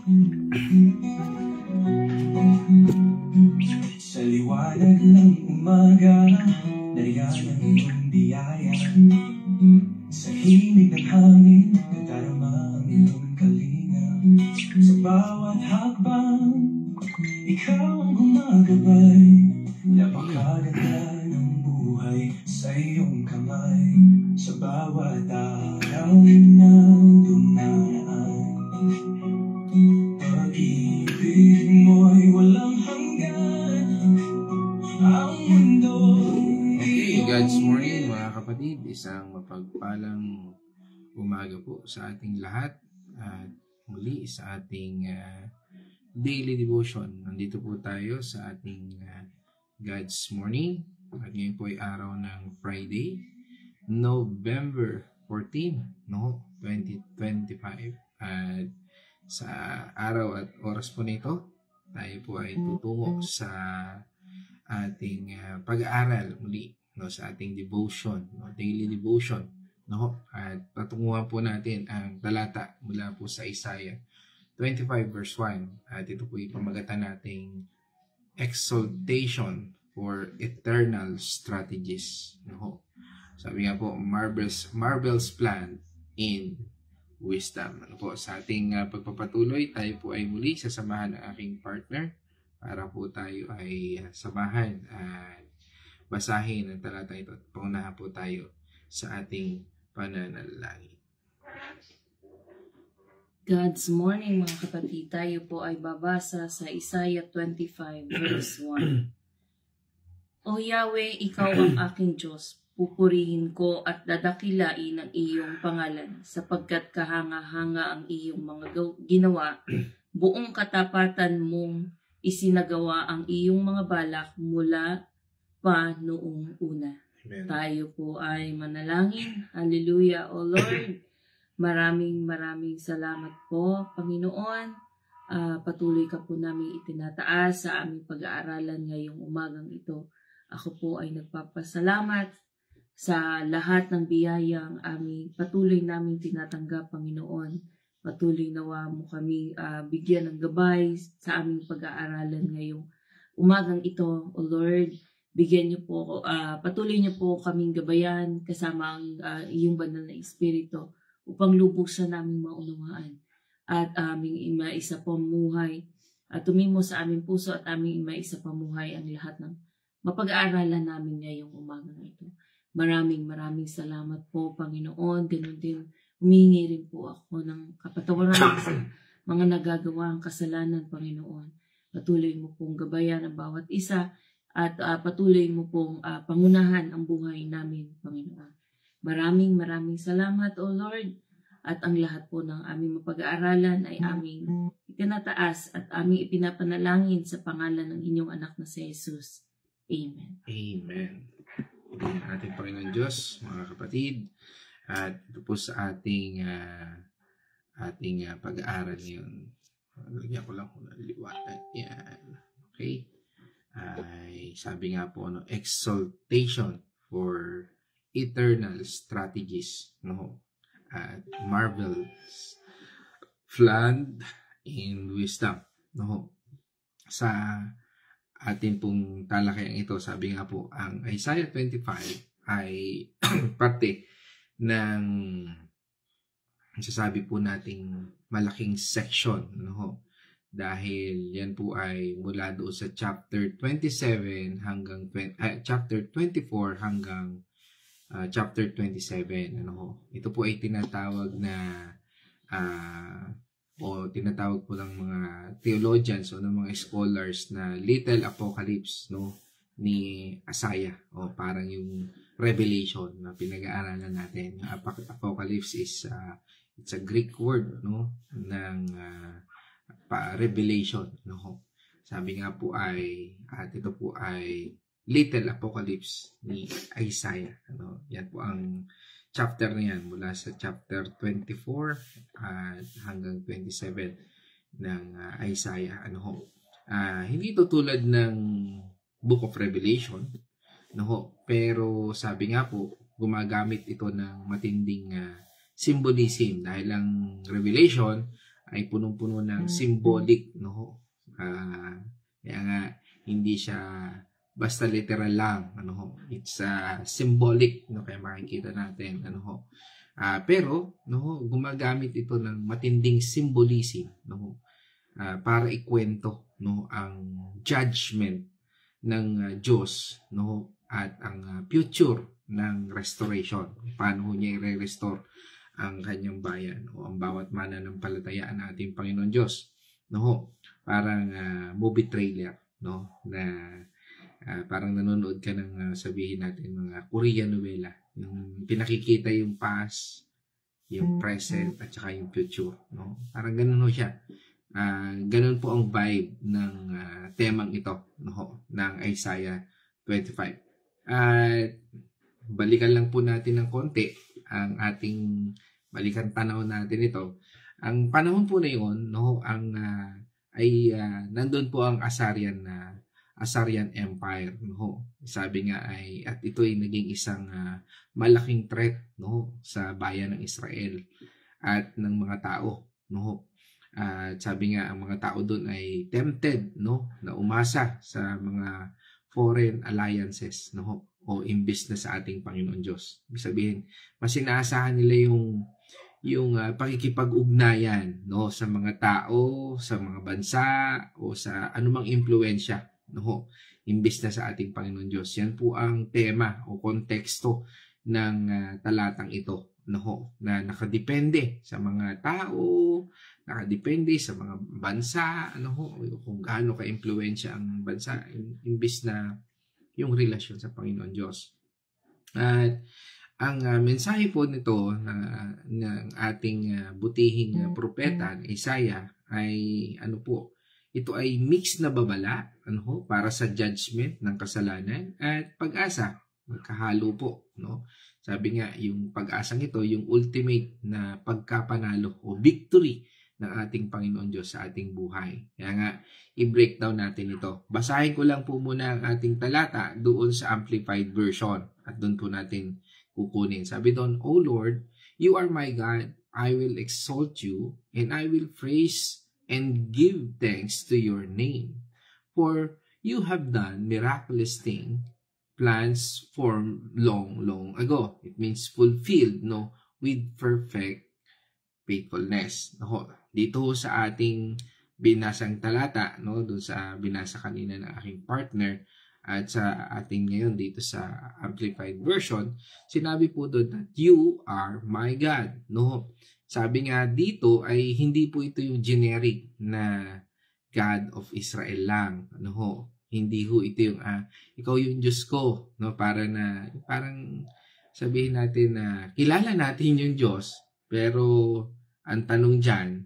Sa liwanag ng umaga, nariyan ang iyong biyaya. Sa himig ng hangin, nadarama ang iyong kalinga. Sa bawat hakbang, ikaw ang gumagabay. Napakaganda ng buhay sa iyong kamay. Sa bawat araw na dumaan, pag-ibig mo'y walang hanggan. Ang mundo. Okay, God's morning mga kapatid. Isang mapagpalang umaga po sa ating lahat. At muli sa ating daily devotion. Nandito po tayo sa ating God's morning. At ngayon po ay araw ng Friday, November 14, 2025. At sa araw at oras po nito, tayo po ay tutungo sa ating pag-aaral muli, sa ating devotion, daily devotion, at patunguhan po natin ang talata mula po sa Isaiah 25 verse 1, at ito po ipamagatan nating exaltation for eternal strategies. Sabi nga po, marvelous plan in wisdom. Sa ating pagpapatuloy, tayo po ay muli sasamahan ng aking partner para po tayo ay samahan at basahin ang talata ito. At paunahan po tayo sa ating pananalangin. God's morning mga kapatid, tayo po ay babasa sa Isaiah 25 verse 1. O Yahweh, ikaw ang aking Diyos, pupurihin ko at dadakilain ang iyong pangalan, sapagkat kahanga-hanga ang iyong mga ginawa, buong katapatan mong isinagawa ang iyong mga balak mula pa noong una. Amen. Tayo po ay manalangin. Hallelujah, O Lord. Maraming salamat po, Panginoon. Patuloy ka po namin itinataas sa aming pag-aaralan ngayong umagang ito. Ako po ay nagpapasalamat sa lahat ng biyayang patuloy namin tinatanggap, Panginoon. Patuloy nawa mo kami bigyan ng gabay sa aming pag-aaralan ngayong umagang ito, O Lord. Bigyan niyo po, patuloy niyo po kaming gabayan kasama ang iyong banal na Espiritu upang lubuksan naming maunawaan at aming maisa pamuhay at tumimo sa aming puso at aming maisa pamuhay ang lahat ng mapag-aaralan namin ngayong umagang ito. Maraming salamat po, Panginoon. Ganun din, humingi rin po ako ng kapatawaran sa mga nagagawa ang kasalanan, Panginoon. Patuloy mo pong gabayan ang bawat isa at patuloy mo pong pangunahan ang buhay namin, Panginoon. Maraming salamat, O Lord. At ang lahat po ng aming mapag-aaralan ay aming itinataas at aming ipinapanalangin sa pangalan ng inyong anak na si Jesus. Amen. Amen. Ating Panginoon Diyos, mga kapatid, at ito po sa ating pag-aaral ngayon. Lagyan ko lang kung naliwanag yan. Okay? Ay sabi nga po, exaltation for eternal strategies, at marvelous plan in wisdom, sa atin pong talakayang ito. Sabi nga po, ang Isaiah 25 ay parte ng sasabi po nating malaking section, dahil yan po ay mula doon sa chapter 27 hanggang chapter 24 hanggang chapter 27. Ito po ay tinatawag na tinatawag po ng mga theologians o ng mga scholars na Little Apocalypse, ni Isaiah, parang yung Revelation na pinag-aaralan natin. Apocalypse is it's a Greek word, ng revelation, Sabi nga po ay ito po ay Little Apocalypse ni Isaiah. Yan po ang chapter na yan mula sa chapter 24 at hanggang 27 ng Isaiah. Hindi ito tulad ng Book of Revelation, pero sabi nga po, gumagamit ito ng matinding symbolism dahil ang Revelation ay punong-puno ng symbolic, no? Kaya nga hindi siya basta literal lang, ano ho. It's symbolic, no? Kaya makikita natin, ano ho. Pero no, gumagamit ito ng matinding symbolism, no? Para ikwento, no, ang judgment ng Diyos, no, at ang future ng restoration. Paano niya i-restore ang kanyang bayan o ang bawat mananampalataya ng ating Panginoon Diyos. No, parang movie trailer, no, na parang nanonood ka ng sabihin natin mga Korean novela. Yung pinakikita yung past, yung present, at saka yung future. No? Parang ganun ho siya. Ganun po ang vibe ng temang ito, no? Ng Isaiah 25. At balikan lang po natin ng konti ang ating balikan tanaw natin ito. Ang panahon po na yun, no, nandun po ang Assyrian Empire, no. Sabi nga at ito ay naging isang malaking threat, no, sa bayan ng Israel at ng mga tao, no. Sabi nga ang mga tao doon ay tempted, no, na umasa sa mga foreign alliances, no, o imbis na sa ating Panginoon Diyos. Ibig sabihin, mas inaasahan nila yung pakikipag-ugnayan, no, sa mga tao, sa mga bansa o sa anumang impluwensya, no, imbis na sa ating Panginoon Diyos. Yan po ang tema o konteksto ng talatang ito, no, na nakadepende sa mga tao, nakadepende sa mga bansa, ano ho, kung gaano ka-impluwensya ang bansa imbis na yung relasyon sa Panginoon Diyos. At ang mensahe po nito ng ating butihing propeta Isaiah ay ano po, ito ay mix na babala, ano ho, para sa judgment ng kasalanan at pag-asa. Magkahalo po, no? Sabi nga, yung pag-asang ito, yung ultimate na pagkapanalo o victory ng ating Panginoon Diyos sa ating buhay. Kaya nga, i-breakdown natin ito. Basahin ko lang po muna ang ating talata doon sa Amplified Version at doon po natin kukunin. Sabi doon, O Lord, you are my God. I will exalt you and I will praise and give thanks to your name. For you have done miraculous things, plans formed long, long ago. It means fulfilled, no, with perfect faithfulness. No, dito sa ating binasang talata, no, doon sa binasa kanina ng aking partner at sa ating ngayon dito sa Amplified Version, sinabi po doon that you are my God. No, sabi nga dito ay hindi po ito yung generic na God of Israel lang. Ano ho? Hindi ho ito yung ikaw yung Diyos ko, no, parang sabihin natin na kilala natin yung Diyos, pero ang tanong diyan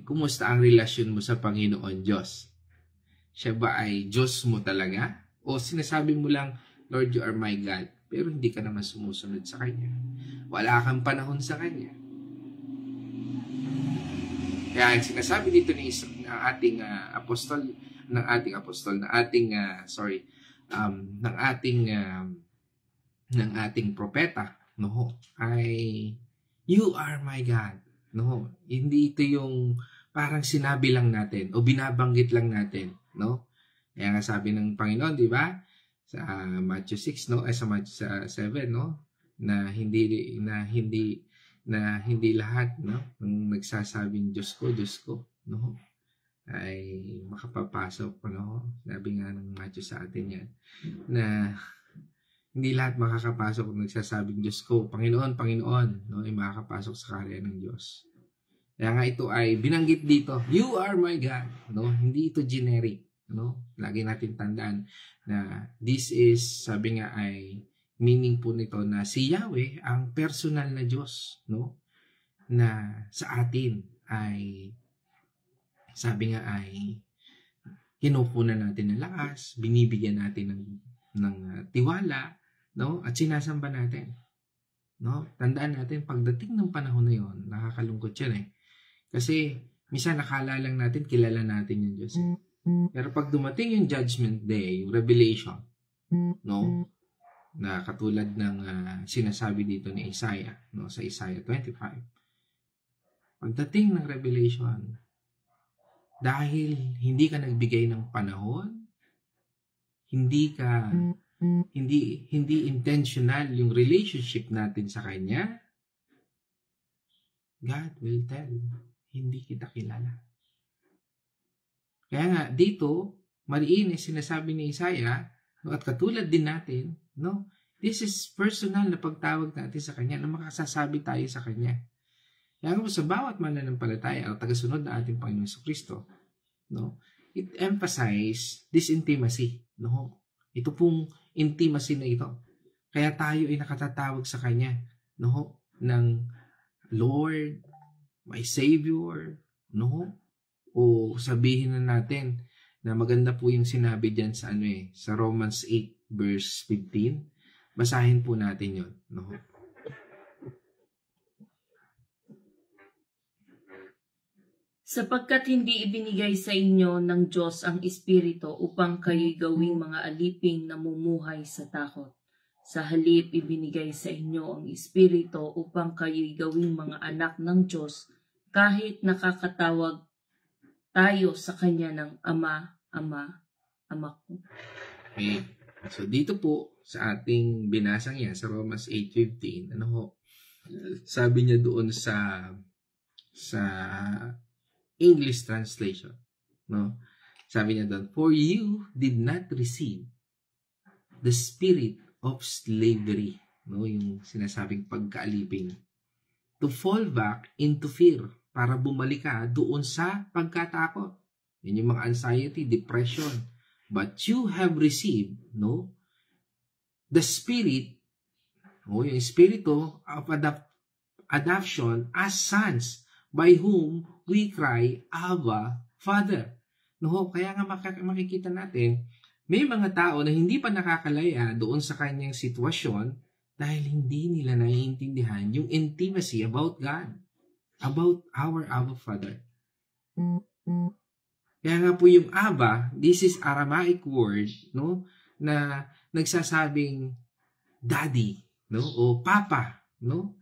kumusta ang relasyon mo sa Panginoon Diyos? Siya ba ay Diyos mo talaga? O sinasabi mo lang, Lord, you are my God, pero hindi ka naman sumusunod sa Kanya. Wala kang panahon sa Kanya. Kaya ang sinasabi dito ng ating propeta, no, ay you are my God. No, hindi ito yung parang sinabi lang natin o binabanggit lang natin, no? Kaya nga sabi ng Panginoon, di ba? Sa Matthew 6, no? Sa Matthew 7, no? Na hindi lahat, no, ng nagsasabing Diyos ko, no, ay makapapasok, no? Sabi nga ng Matthew sa atin yan, na hindi lahat makakapasok kung nagsasabing Diyos ko, Panginoon, no, ay makakapasok sa kaharian ng Diyos. Kaya nga ito ay binanggit dito, you are my God, no? Hindi ito generic, no? Lagi natin tandaan na this is, sabi nga ay meaning po nito na si Yahweh ang personal na Diyos, no? Na sa atin ay, sabi nga ay kinukunan natin ng lakas, binibigyan natin ng tiwala, no? At sinasamba natin, no? Tandaan natin, pagdating ng panahon na yon, nakakalungkot yan kasi minsan nakala lang natin, kilala natin yung Diyos. Pero pag dumating yung judgment day, yung revelation, no, na katulad ng sinasabi dito ni Isaiah, no, sa Isaiah 25, pagdating ng revelation, dahil hindi ka nagbigay ng panahon, hindi intentional yung relationship natin sa Kanya, God will tell, hindi kita kilala. Kaya nga, dito, mariin sinasabi ni Isaiah, at katulad din natin, no? This is personal na pagtawag natin sa Kanya, na makasasabi tayo sa Kanya. Kaya nga sa bawat mananampalataya o tagasunod na ating Panginoon Jesucristo, no? It emphasize this intimacy, no? Ito pong intimacy na ito. Kaya tayo ay nakatatawag sa Kanya, no? Ng Lord, my Savior, no? O sabihin na natin na maganda po yung sinabi diyan sa sa Romans 8 verse 15. Basahin po natin 'yon, no? Sapagkat hindi ibinigay sa inyo ng Diyos ang Espiritu upang kayo'y gawing mga aliping namumuhay sa takot. Sa halip, ibinigay sa inyo ang Espiritu upang kayo'y gawing mga anak ng Diyos kahit nakakatawag tayo sa Kanya ng Ama, Ama, Ama ko. Okay. So dito po sa ating binasang yan sa Romans 8:15, sabi niya doon sa English translation, no? Sabi niya doon, for you did not receive the spirit of slavery, no? Yung sinasabing pagkaalipin, to fall back into fear, para bumalik ka doon sa pagkatakot. Yan yung mga anxiety, depression. But you have received, no, the spirit, yung espiritu of adoption as sons, by whom we cry, Abba, Father. No, kaya nga makikita natin, may mga tao na hindi pa nakakalaya doon sa kanyang sitwasyon dahil hindi nila naiintindihan yung intimacy about God, about our Abba Father. Kaya nga po yung Abba, this is Aramaic word, no, na nagsasabing daddy, no, o papa, no?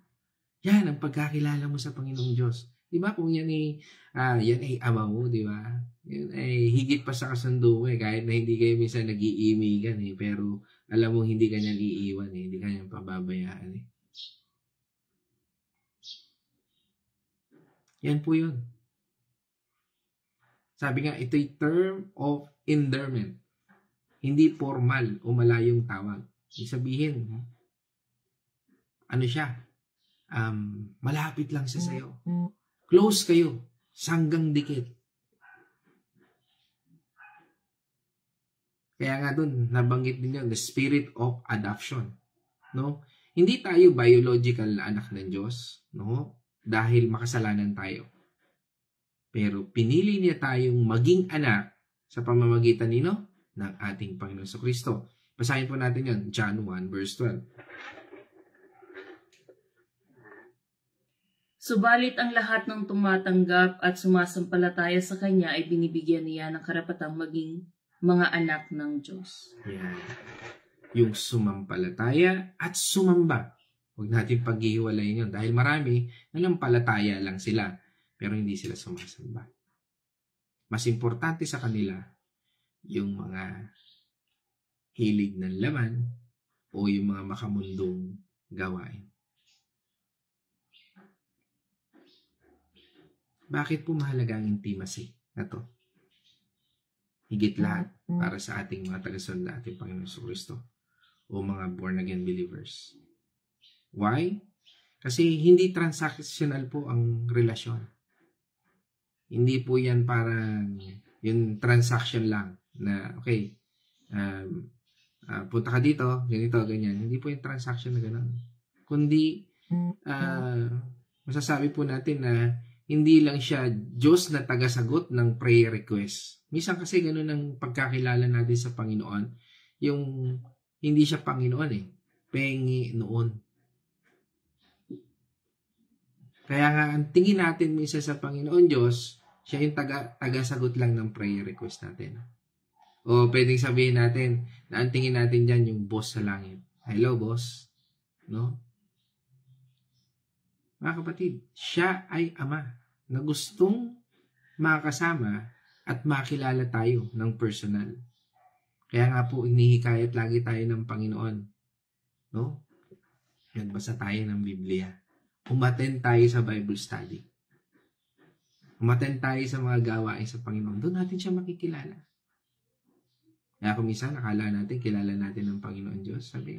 Yan ang pagkakilala mo sa Panginoong Diyos. Di ba? Kung yan ay ama mo, di ba? Yan ay higit pa sa kasundo mo kahit na hindi kayo minsan nag-iimigan pero alam mo hindi ka niya iiwan hindi ka niya pababayaan Yan po yun. Sabi nga, ito'y term of endearment. Hindi formal o malayong tawag. Ibig sabihin, ano siya? Malapit lang siya sa'yo. Close kayo. Sanggang dikit. Kaya nga dun, nabanggit din yun, the spirit of adoption. No? Hindi tayo biological na anak ng Diyos, no? Dahil makasalanan tayo. Pero pinili niya tayong maging anak sa pamamagitan ng ating Panginoon Jesucristo. Basahin po natin yun, John 1 verse 12. Subalit ang lahat ng tumatanggap at sumasampalataya sa Kanya ay binibigyan niya ng karapatang maging mga anak ng Diyos. Yan. Yung sumampalataya at sumamba. Huwag natin paghihiwalayin yun dahil marami nanampalataya lang sila pero hindi sila sumasamba. Mas importante sa kanila yung mga hilig ng laman o yung mga makamundong gawain. Bakit po mahalaga ang intimacy na to? Higit lahat para sa ating mga tagasunod na ating Panginoon Jesucristo o mga born-again believers. Why? Kasi hindi transactional po ang relasyon. Hindi po yan parang yung transaction lang na okay, punta ka dito, ganito, ganyan. Hindi po yung transaction na gano'n. Kundi masasabi po natin na hindi lang siya Diyos na tagasagot ng prayer request. Minsan kasi gano'n ang pagkakilala natin sa Panginoon. Yung hindi siya Panginoon pengi noon. Kaya nga ang tingin natin minsan sa Panginoon Diyos, siya yung tagasagot lang ng prayer request natin. O pwedeng sabihin natin na ang tingin natin dyan yung boss sa langit. Hello, boss. No? Mga kapatid, siya ay Ama. na gustong makasama at makilala tayo ng personal. Kaya nga po, inihikayat lagi tayo ng Panginoon. No? Nagbasa tayo ng Biblia. Umattend tayo sa Bible study. Umattend tayo sa mga gawain sa Panginoon. Doon natin siya makikilala. Kaya kung minsan, akala natin, kilala natin ng Panginoon Diyos. Sabi,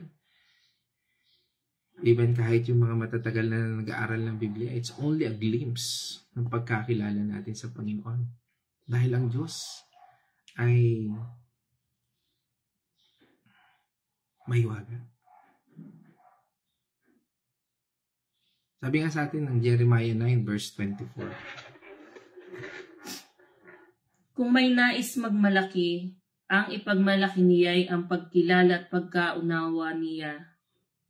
even kahit yung mga matatagal na nag-aaral ng Biblia, it's only a glimpse ng pagkakilala natin sa Panginoon. Dahil ang Diyos ay mahiwaga. Sabi nga sa atin ng Jeremiah 9 verse 24. Kung may nais magmalaki, ang ipagmalaki niya ay ang pagkilala at pagkaunawa niya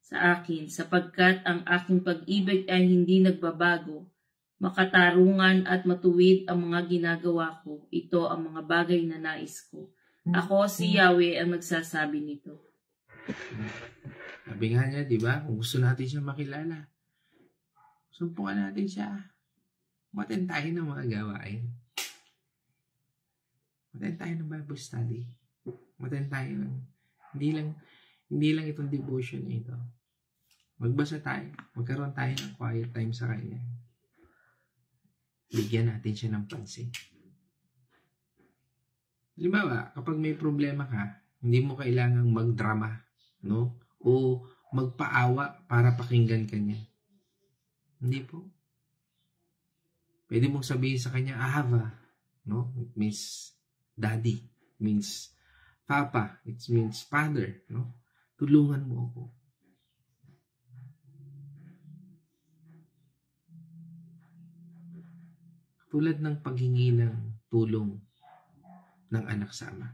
sa akin, sapagkat ang aking pag-ibig ay hindi nagbabago, makatarungan at matuwid ang mga ginagawa ko. Ito ang mga bagay na nais ko. Ako si Yahweh ang nagsasabi nito. Sabi nga niya, di ba? Kung gusto natin siya makilala, sumpukan natin siya. Umattend tayo ng mga gawain. Umattend tayo ng Bible study. Umattend tayo ng, hindi lang itong devotion ito. Magbasa tayo. Magkaroon tayo ng quiet time sa Kanya. Bigyan natin siya ng pansin. Halimbawa, kapag may problema ka, hindi mo kailangang magdrama, no? O magpaawa para pakinggan ka niya. Hindi po. Pwede mong sabihin sa kanya, Ahava, no? It means daddy. It means papa. It means father, no? Tulungan mo ako. Tulad ng paghingi ng tulong ng anak sa ama.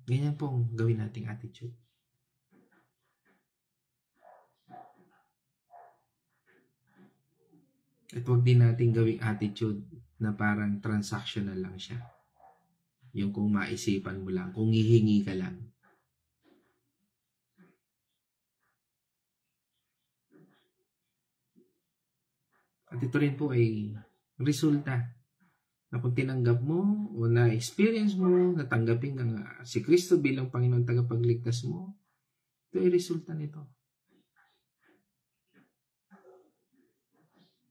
Ganyan po ang gawin nating attitude. At huwag din natin gawing attitude na parang transactional lang siya. Yung kung maisipan mo lang, kung hihingi ka lang. At ito rin po ay resulta na kung tinanggap mo o na-experience mo, natanggapin ng si Kristo bilang Panginoon tagapagligtas mo, ito ay resulta nito.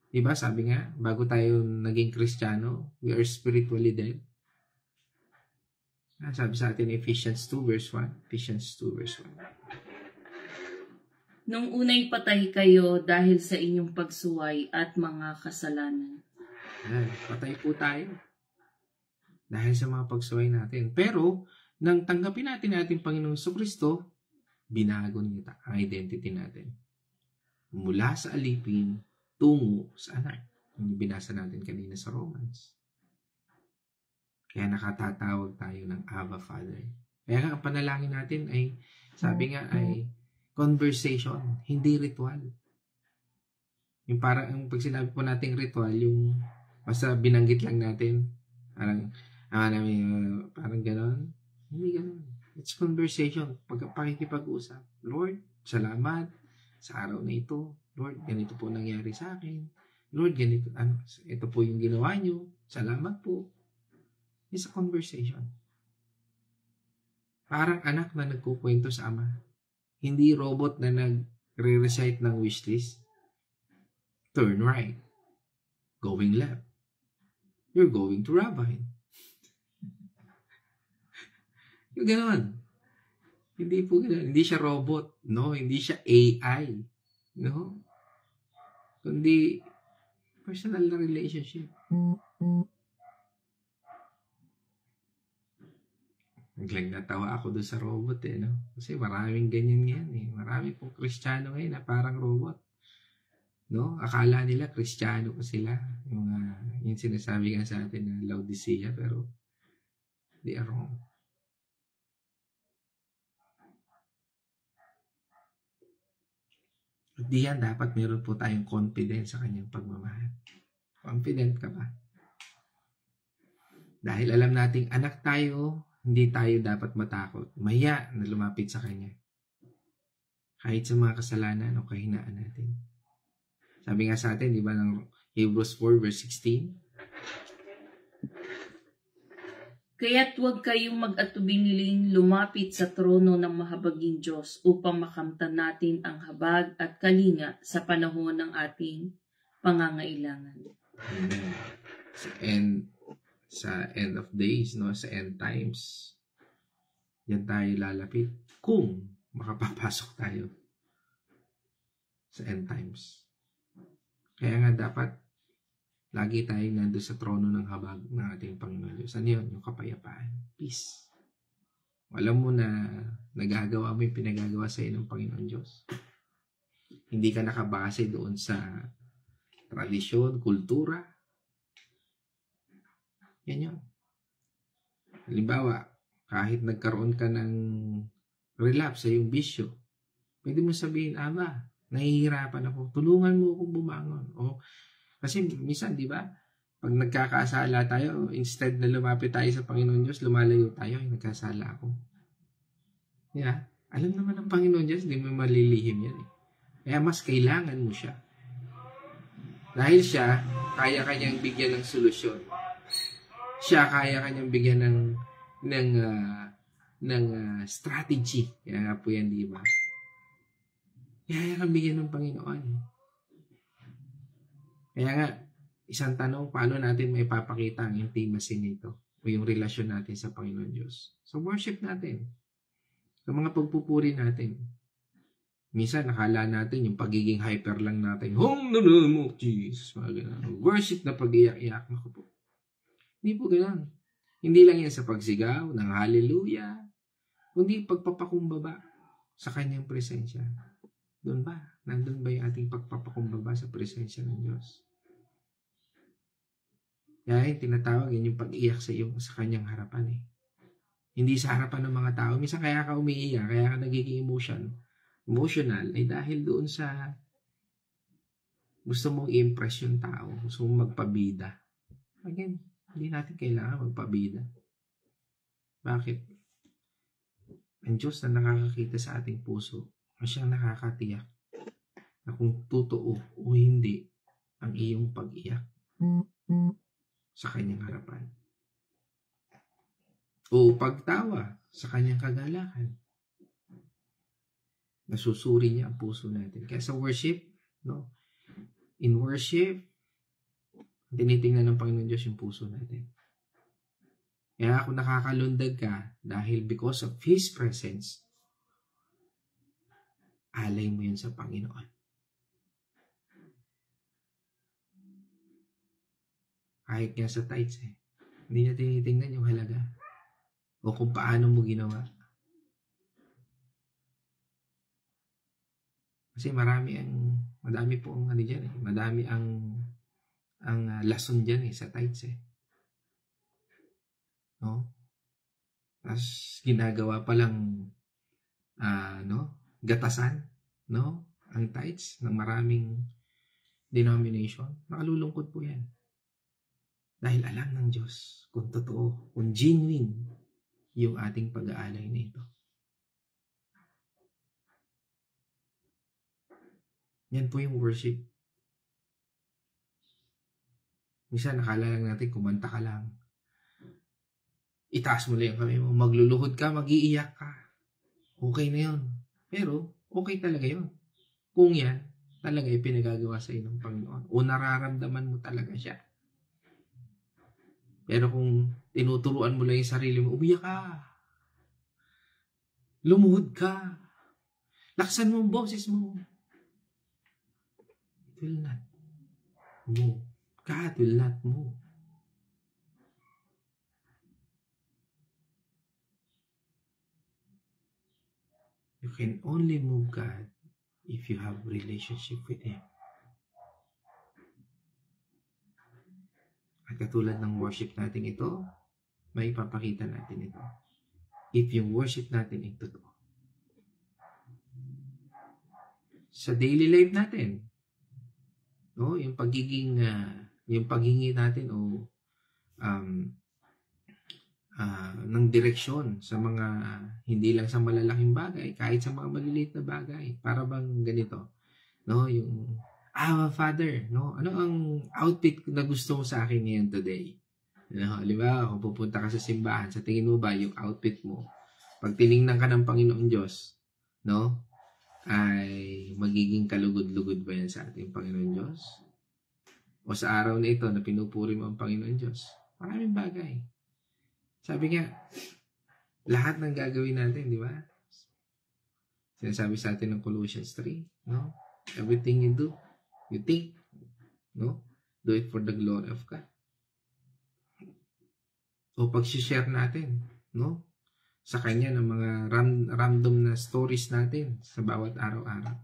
Diba, sabi nga, bago tayo naging Kristiyano, we are spiritually dead. Sabi sa atin, Ephesians 2 verse 1. Ephesians 2 verse 1. Nung unay patay kayo dahil sa inyong pagsuway at mga kasalanan. Patay po tayo dahil sa mga pagsuway natin. Pero, nang tanggapin natin ating Panginoong Kristo, binago niya ang identity natin. Mula sa alipin, tungo sa anak. Yung binasa natin kanina sa Romans. Kaya nakatatawag tayo ng Abba Father. Kaya nga, ang panalangin natin ay, sabi nga ay, conversation, hindi ritual. Yung parang, pag sinabi po natin ritual, yung basta binanggit lang natin, parang ganon. Hindi ganon. It's conversation. Pakikipag-usap. Lord, salamat sa araw na ito. Lord, ganito po nangyari sa akin. Lord, ganito, ito po yung ginawa nyo. Salamat po. It's a conversation. Parang anak na nagkukwento sa ama. Hindi robot na nagre-recite ng wishlist. Turn right. Going left. You're going to Ravine. Yung gano'n. Hindi po gano'n. Hindi siya robot. No? Hindi siya AI. No? Kundi personal na relationship. Naglang natawa ako doon sa robot no? Kasi maraming ganyan yan Marami pong Kristiyano ngayon na parang robot. No? Akala nila Kristiyano pa sila. Yung sinasabi nga sa atin na Laodicea, pero they are wrong. At diyan dapat meron po tayong confidence sa kanyang pagmamahal. Confident ka ba? Dahil alam nating anak tayo, hindi tayo dapat matakot. Mahiya na lumapit sa kanya. Kahit sa mga kasalanan o kahinaan natin. Sabi nga sa atin, di ba, Hebrews 4 verse 16. Kaya't huwag kayong mag-atubiling lumapit sa trono ng mahabaging Diyos upang makamtan natin ang habag at kalinga sa panahon ng ating pangangailangan. Amen. Sa end of days, no, sa end times, yan tayo lalapit kung makapapasok tayo sa end times. Kaya nga dapat lagi tayong nandun sa trono ng habag ng ating Panginoon Diyos. Ano yun? Yung kapayapaan. Peace. Alam mo na nagagawa mo yung pinagagawa sa iyo ng Panginoon Diyos. Hindi ka nakabase doon sa tradisyon, kultura. Yan yun. Halimbawa, kahit nagkaroon ka ng relapse sa iyong bisyo, pwede mo sabihin, Aba, nahihirapan ako. Tulungan mo akong bumangon. O, kasi minsan, di ba, pag nagkakasala tayo, instead na lumapit tayo sa Panginoon Diyos, lumalayo tayo, nagkasala ako. Di ba? Alam naman ng Panginoon Diyos, di mo malilihim yan. Kaya mas kailangan mo siya. Dahil siya, kaya kanyang bigyan ng solusyon. Siya, kaya kanyang bigyan ng strategy. Kaya nga po yan, di ba? Kaya kang bigyan ng Panginoon. Kaya nga, isang tanong, paano natin may papakita ang intimacy nito o yung relasyon natin sa Panginoon Diyos? So, worship natin. Sa mga pagpupuri natin. Minsan, nakala natin yung pagiging hyper lang natin. Hong the name of Jesus. Worship na pag-iyak-iyak. Naku po. Hindi po ganun. Hindi lang yan sa pagsigaw ng hallelujah, kundi pagpapakumbaba sa kanyang presensya. Doon ba? Nandun ba yung ating pagpapakumbaba sa presensya ng Diyos? Kaya yung tinatawag yan yung pag-iyak sa kanyang harapan eh. Hindi sa harapan ng mga tao. Minsan kaya ka umiiyak, kaya ka nagiging emotional ay dahil doon sa gusto mong i-impress yung tao, gusto mong magpabida. Again, hindi natin kailangan magpabida. Bakit? Ang Diyos na nakakakita sa ating puso, ang siyang nakakatiyak na kung totoo o hindi ang iyong pag-iyak sa kanyang harapan. O pagtawa sa kanyang kagalakan. Nasusuri niya ang puso natin. Kaya sa worship, no? In worship, tinitingnan ng Panginoon Diyos yung puso natin. Kaya kung nakakalundag ka dahil because of His presence, alay mo yun sa Panginoon. Kahit nga sa tithes hindi niya tinitingnan yung halaga o kung paano mo ginawa. Kasi madami po ang ano dyan madami ang lason dyan sa tithes no? Tapos ginagawa pa lang gatasan, no? Ang tithes ng maraming denomination. Nakalulungkot po yan. Dahil alam ng Diyos kung totoo, kung genuine yung ating pag-aalay nito. Yan po yung worship. Minsan nakala lang natin kumanta ka lang. Itaas mo lang yung kamay mo. Magluluhod ka, mag-iiyak ka. Okay na yun. Pero, okay talaga yun. Kung yan, talaga ipinagagawa sa iyo ng Panginoon. O nararamdaman mo talaga siya. Pero kung tinuturuan mo lang yung sarili mo, umiyak ka. Lumuhod ka. Laksan mo ang boses mo. It will not move. God will not move. You can only move God if you have relationship with Him. At katulad ng worship natin ito, may ipapakita natin ito. If yung worship natin ay totoo. Sa daily life natin, no, yung paghingi natin o ng direksyon sa mga hindi lang sa malalaking bagay, kahit sa mga maliliit na bagay. Para bang ganito, no, yung Father, no? Ano ang outfit na gusto mo sa akin ngayon today? Di ba? Kung pupunta ka sa simbahan, sa tingin mo ba yung outfit mo, pag tiningnan ka ng Panginoon Diyos, no? Ay magiging kalugod-lugod ba yan sa ating Panginoon Diyos? O sa araw na ito na pinupuri mo ang Panginoon Diyos? Maraming bagay. Sabi nga, lahat ng gagawin natin, di ba? Sinasabi sa atin ng Colossians 3, no? Everything you do, you think, no? Do it for the glory of God. O pag-share natin, no? Sa Kanya ng mga random na stories natin sa bawat araw-araw.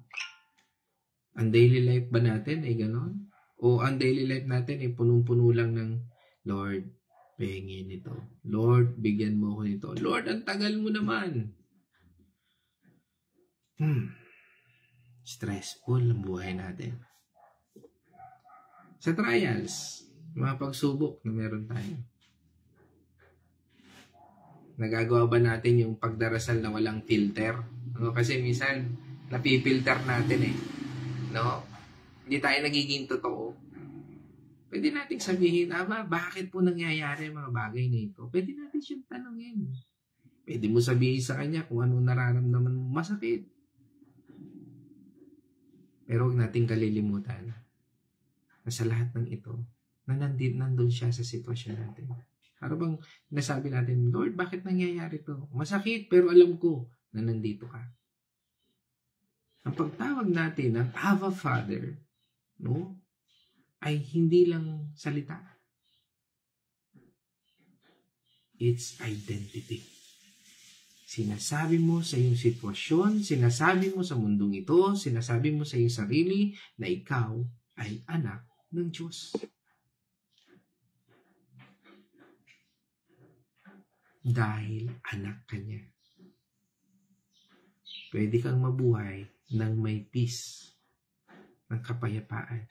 Ang daily life ba natin ay ganon? O ang daily life natin ay punong-puno lang ng, Lord, pahingin ito. Lord, bigyan mo ko nito. Lord, ang tagal mo naman. Stressful ang buhay natin. Sa trials, mga pagsubok na meron tayo. Nagagawa ba natin yung pagdarasal na walang filter? No? Kasi minsan, napipilter natin eh. No? Hindi tayo nagiging totoo. Pwede nating sabihin, Ama, bakit po nangyayari ang mga bagay na ito? Pwede natin siyang tanongin. Pwede mo sabihin sa Kanya kung ano nararamdaman mo, masakit. Pero huwag nating kalilimutan na sa lahat ng ito, na nandun siya sa sitwasyon natin. Para bang nasabi natin, Lord, bakit nangyayari ito? Masakit, pero alam ko na nandito ka. Ang pagtawag natin ng Ava Father, no, ay hindi lang salita. It's identity. Sinasabi mo sa iyong sitwasyon, sinasabi mo sa mundong ito, sinasabi mo sa iyong sarili na ikaw ay anak ng Diyos. Dahil anak ka niya. Pwede kang mabuhay ng may peace, ng kapayapaan,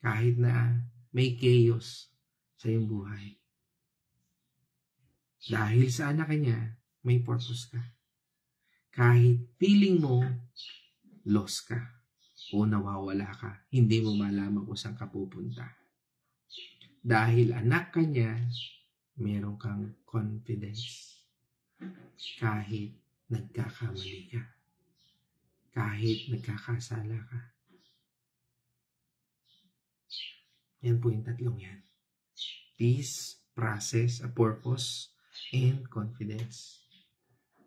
kahit na may chaos sa iyong buhay. Dahil sa anak ka niya, may purpose ka. Kahit feeling mo, lost ka o nawawala ka, hindi mo malaman kung saan ka pupunta. Dahil anak ka niya, meron kang confidence. Kahit nagkakamali ka. Kahit nagkakasala ka. Yan po yung tatlong yan. Peace, process, a purpose, and confidence.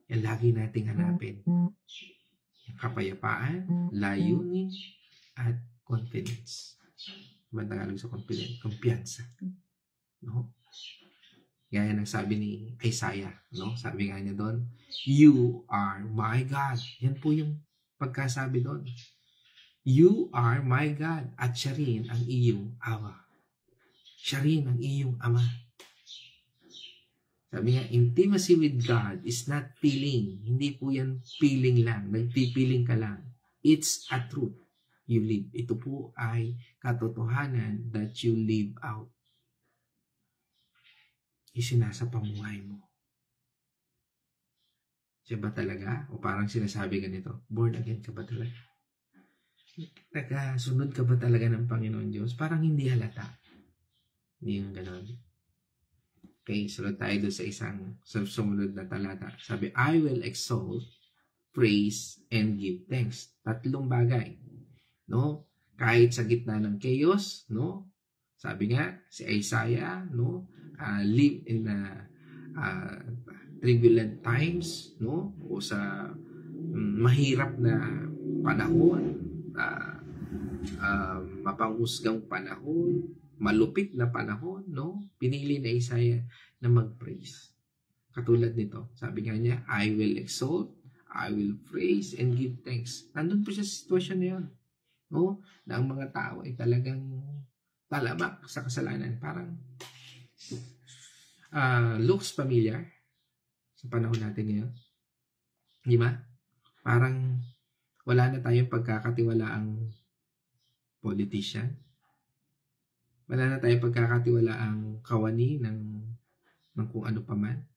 Yan lagi nating hanapin. Yung kapayapaan, layunin, at confidence. Ba Tagalog sa confidence? Kumpiyansa. No? Gaya ng sabi ni Isaiah, no? Sabi nga niya doon, You are my God. Yan po yung pagkasabi doon. You are my God. At siya rin ang iyong Ama. Siya rin ang iyong Ama. Sabi nga, intimacy with God is not feeling. Hindi po yan feeling lang. Nagpipiling ka lang. It's a truth you live. Ito po ay katotohanan that you live out. Isinasa pamuhay mo. Siya ba talaga? O parang sinasabi ganito, born again ka ba talaga? Nagkasunod ka ba talaga ng Panginoon Diyos? Parang hindi halata. Hindi yung gano'n. Okay, sunod tayo doon sa isang sumunod na talata. Sabi, I will exalt, praise, and give thanks. Tatlong bagay. No? Kahit sa gitna ng chaos, no? Sabi nga, si Isaiah, no? Live in turbulent times, no? O sa mahirap na panahon, mapanghusgang panahon, malupit na panahon, no? Pinili na Isaiah na mag-praise. Katulad nito, sabi nga niya, I will exalt, I will praise, and give thanks. Nandun po siya sa sitwasyon na yun, no? Na ang mga tao ay talagang talamak sa kasalanan. Parang looks familiar sa panahon natin ngayon. Di ba? Parang wala na tayong pagkakatiwalaang politician. Wala na tayong pagkakatiwalaang kawani ng kung ano pa man.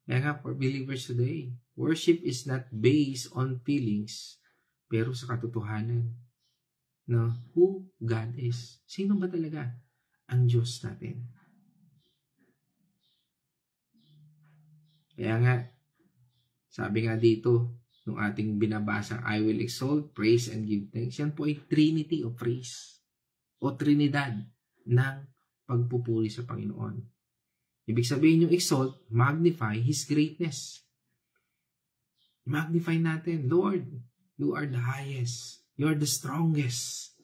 Kaya nga, for believers today, worship is not based on feelings, pero sa katotohanan, na who God is. Sino ba talaga ang Diyos natin? Kaya nga, sabi nga dito, nung ating binabasa, I will exalt, praise, and give thanks. Yan po ay Trinity of praise o Trinidad ng pagpupuri sa Panginoon. Ibig sabihin yung exalt, magnify His greatness. Magnify natin, Lord, you are the highest. You are the strongest.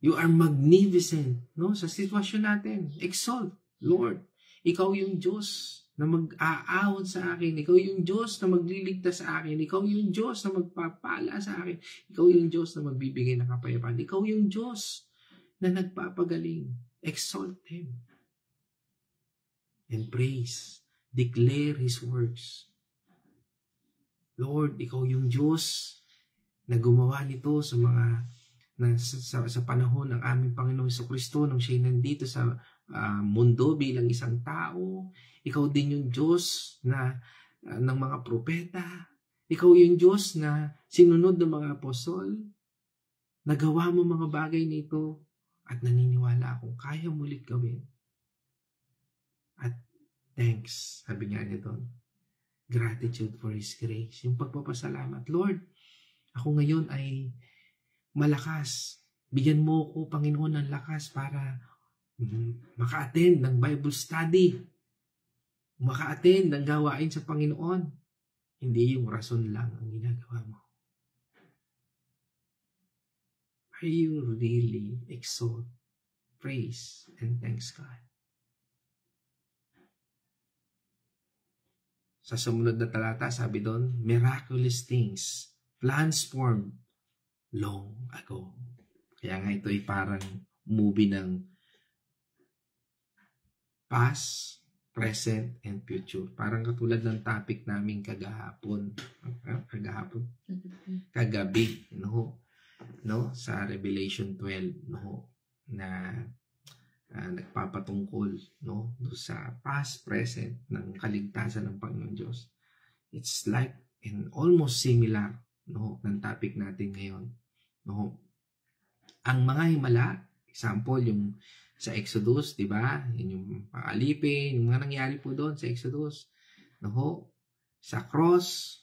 You are magnificent. No? Sa sitwasyon natin, exalt, Lord, ikaw yung Diyos na mag-aawon sa akin. Ikaw yung Diyos na magliligtas sa akin. Ikaw yung Diyos na magpapala sa akin. Ikaw yung Diyos na magbibigay ng kapayapaan. Ikaw yung Diyos na nagpapagaling. Exalt Him. And praise. Declare His works. Lord, ikaw yung Diyos na gumawa nito sa mga sa panahon ng aming Panginoong Jesucristo nung siya'y nandito sa mundo bilang isang tao. Ikaw din yung Diyos na ng mga propeta. Ikaw yung Diyos na sinunod ng mga apostol. Nagawa mo mga bagay nito at naniniwala akong kaya mulit gawin. At thanks, sabi nga niya doon. Gratitude for His grace. Yung pagpapasalamat. Lord, ako ngayon ay malakas. Bigyan mo ko, Panginoon, ng lakas para maka-attend ng Bible study. Maka-attend ng gawain sa Panginoon. Hindi yung rason lang ang ginagawa mo. Are you really exalt, praise, and thanks God? Sa sumunod na talata, sabi doon, miraculous things, plans formed long ago. Kaya nga ito ay parang movie ng past, present, and future. Parang katulad ng topic namin kagabi, no? Sa Revelation 12, no? Na nagpapatungkol, no? Sa past, present ng kaligtasan ng Panginoon Diyos. It's like and almost similar, no, ng topic natin ngayon, no? Ang mga himala, example, yung sa Exodus, di ba? Yung paalipin, yung mga nangyari po doon sa Exodus. No? Sa cross,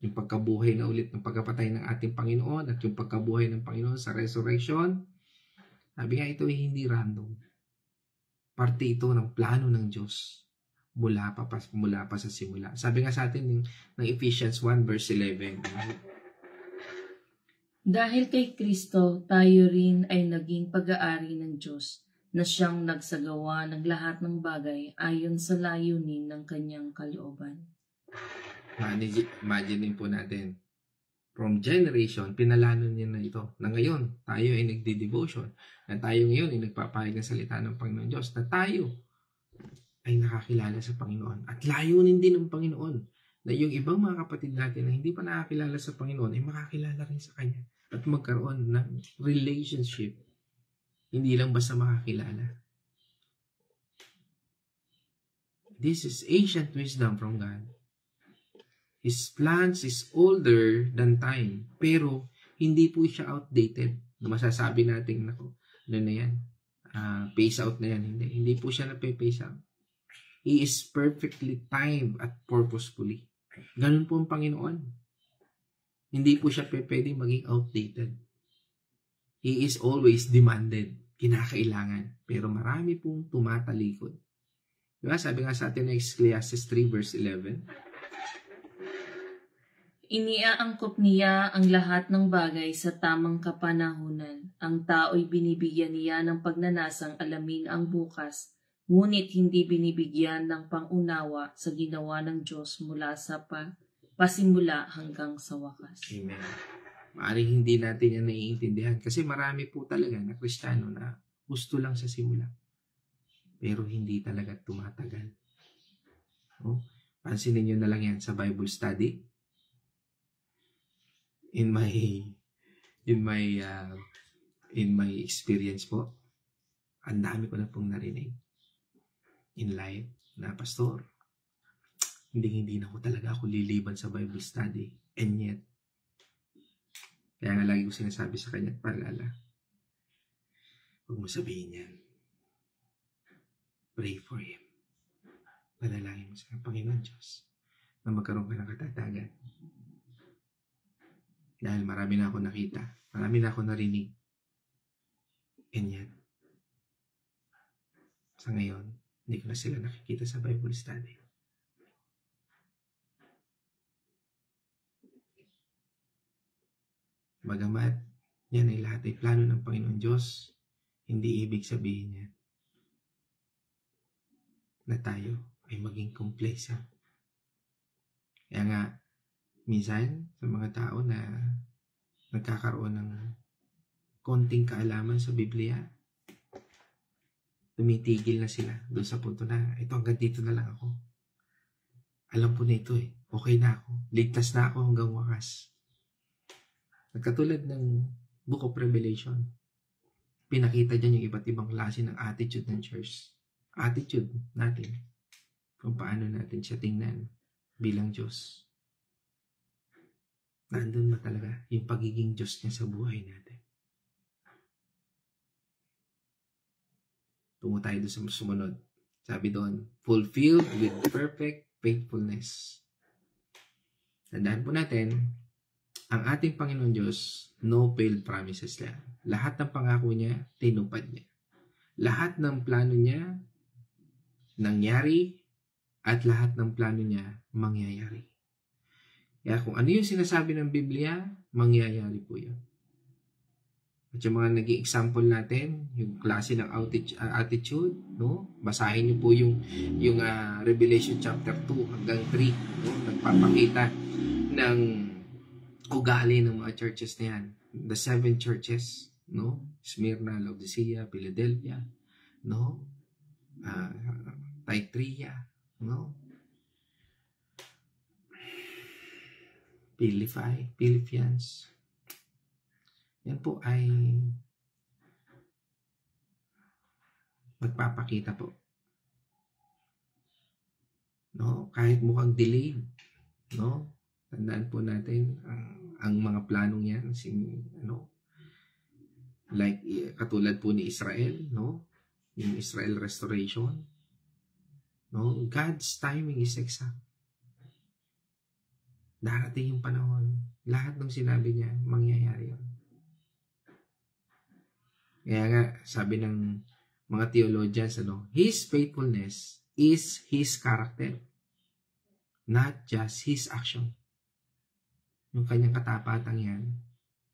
yung pagkabuhay na ulit ng pagkapatay ng ating Panginoon at yung pagkabuhay ng Panginoon sa resurrection. Sabi nga ito ay hindi random. Parte ito ng plano ng Diyos mula pa sa simula. Sabi nga sa atin ng Ephesians 1 verse 11. Dahil kay Kristo, tayo rin ay naging pag-aari ng Diyos na siyang nagsagawa ng lahat ng bagay ayon sa layunin ng kanyang kalooban. Imagine po natin, from generation, pinalano niya na ito. Na ngayon, tayo ay nagdi-devotion. Na tayo ngayon ay nagpapahayag ng salita ng Panginoon Diyos. Na tayo ay nakakilala sa Panginoon. At layunin din ng Panginoon na yung ibang mga kapatid natin na hindi pa nakakilala sa Panginoon ay makakilala rin sa Kanya. At magkaroon ng relationship. Hindi lang basta makakilala. This is ancient wisdom from God. His plans is older than time. Pero hindi po siya outdated. Masasabi natin, ano na yan? Pace out na yan. Hindi po siya na-pace out. He is perfectly timed at purposefully. Ganun po ang Panginoon. Hindi po siya pwedeng maging outdated. He is always demanded, kinakailangan. Pero marami pong tumatalikod. Diba? Sabi nga sa atin ng Ecclesiastes 3 verse 11. Iniaangkop niya ang lahat ng bagay sa tamang kapanahunan. Ang tao'y binibigyan niya ng pagnanasang alamin ang bukas, ngunit hindi binibigyan ng pangunawa sa ginawa ng Diyos mula sa pasimula hanggang sa wakas. Amen. Maaaring hindi natin yan naiintindihan kasi marami po talaga na Kristiyano na gusto lang sa simula. Pero hindi talaga tumatagal. No? Pansinin nyo na lang yan sa Bible study. In my experience po, ang dami ko na pong narinig in life na pastor, hindi na ako talaga liliban sa Bible study. And yet, Kaya nga lagi ko sinasabi sa kanya at paalala, huwag mo sabihin yan. Pray for him. Panalangin mo sa Panginoon Diyos na magkaroon ka ng katatagan. Dahil marami na ako nakita, marami na ako narinig. And yet, sa ngayon, hindi ko na sila nakikita sa Bible study. Bagamat, yan ay lahat ay plano ng Panginoon Diyos, hindi ibig sabihin yan na tayo ay maging complacent. Kaya nga, minsan, sa mga tao na nagkakaroon ng konting kaalaman sa Biblia, tumitigil na sila doon sa punto na, ito hanggang dito na lang ako. Alam po na ito eh. Okay na ako. Ligtas na ako hanggang wakas. Katulad ng Book of Revelation, pinakita dyan yung iba't ibang klase ng attitude ng church. Attitude natin. Kung paano natin siya tingnan bilang Diyos. Nandun ba talaga yung pagiging Diyos niya sa buhay natin? Tungo tayo doon sa sumunod. Sabi doon, fulfilled with perfect faithfulness. Tandaan po natin, ang ating Panginoon Diyos, no failed promises lang. Lahat ng pangako niya, tinupad niya. Lahat ng plano niya, nangyari, at lahat ng plano niya, mangyayari. Kaya kung ano yung sinasabi ng Biblia, mangyayari po yun. At yung mga naging example natin, yung klase ng attitude, no? Basahin niyo po yung Revelation chapter 2 hanggang 3, no? Nagpapakita ng ugali ng mga churches na yan. The 7 churches, no? Smyrna, Laodicea, Philadelphia, no? Thyatira, no? Philippians. Yan po ay magpapakita po. No? Kahit mukhang delayed, no? Tandaan po natin ang mga planong yan, like katulad po ni Israel, no? Yung Israel restoration, no? God's timing is exact. Darating yung panahon, lahat ng sinabi niya, mangyayari yun. Kaya nga, sabi ng mga theologians, His faithfulness is His character, not just His action. Yung kanyang katapatang yan,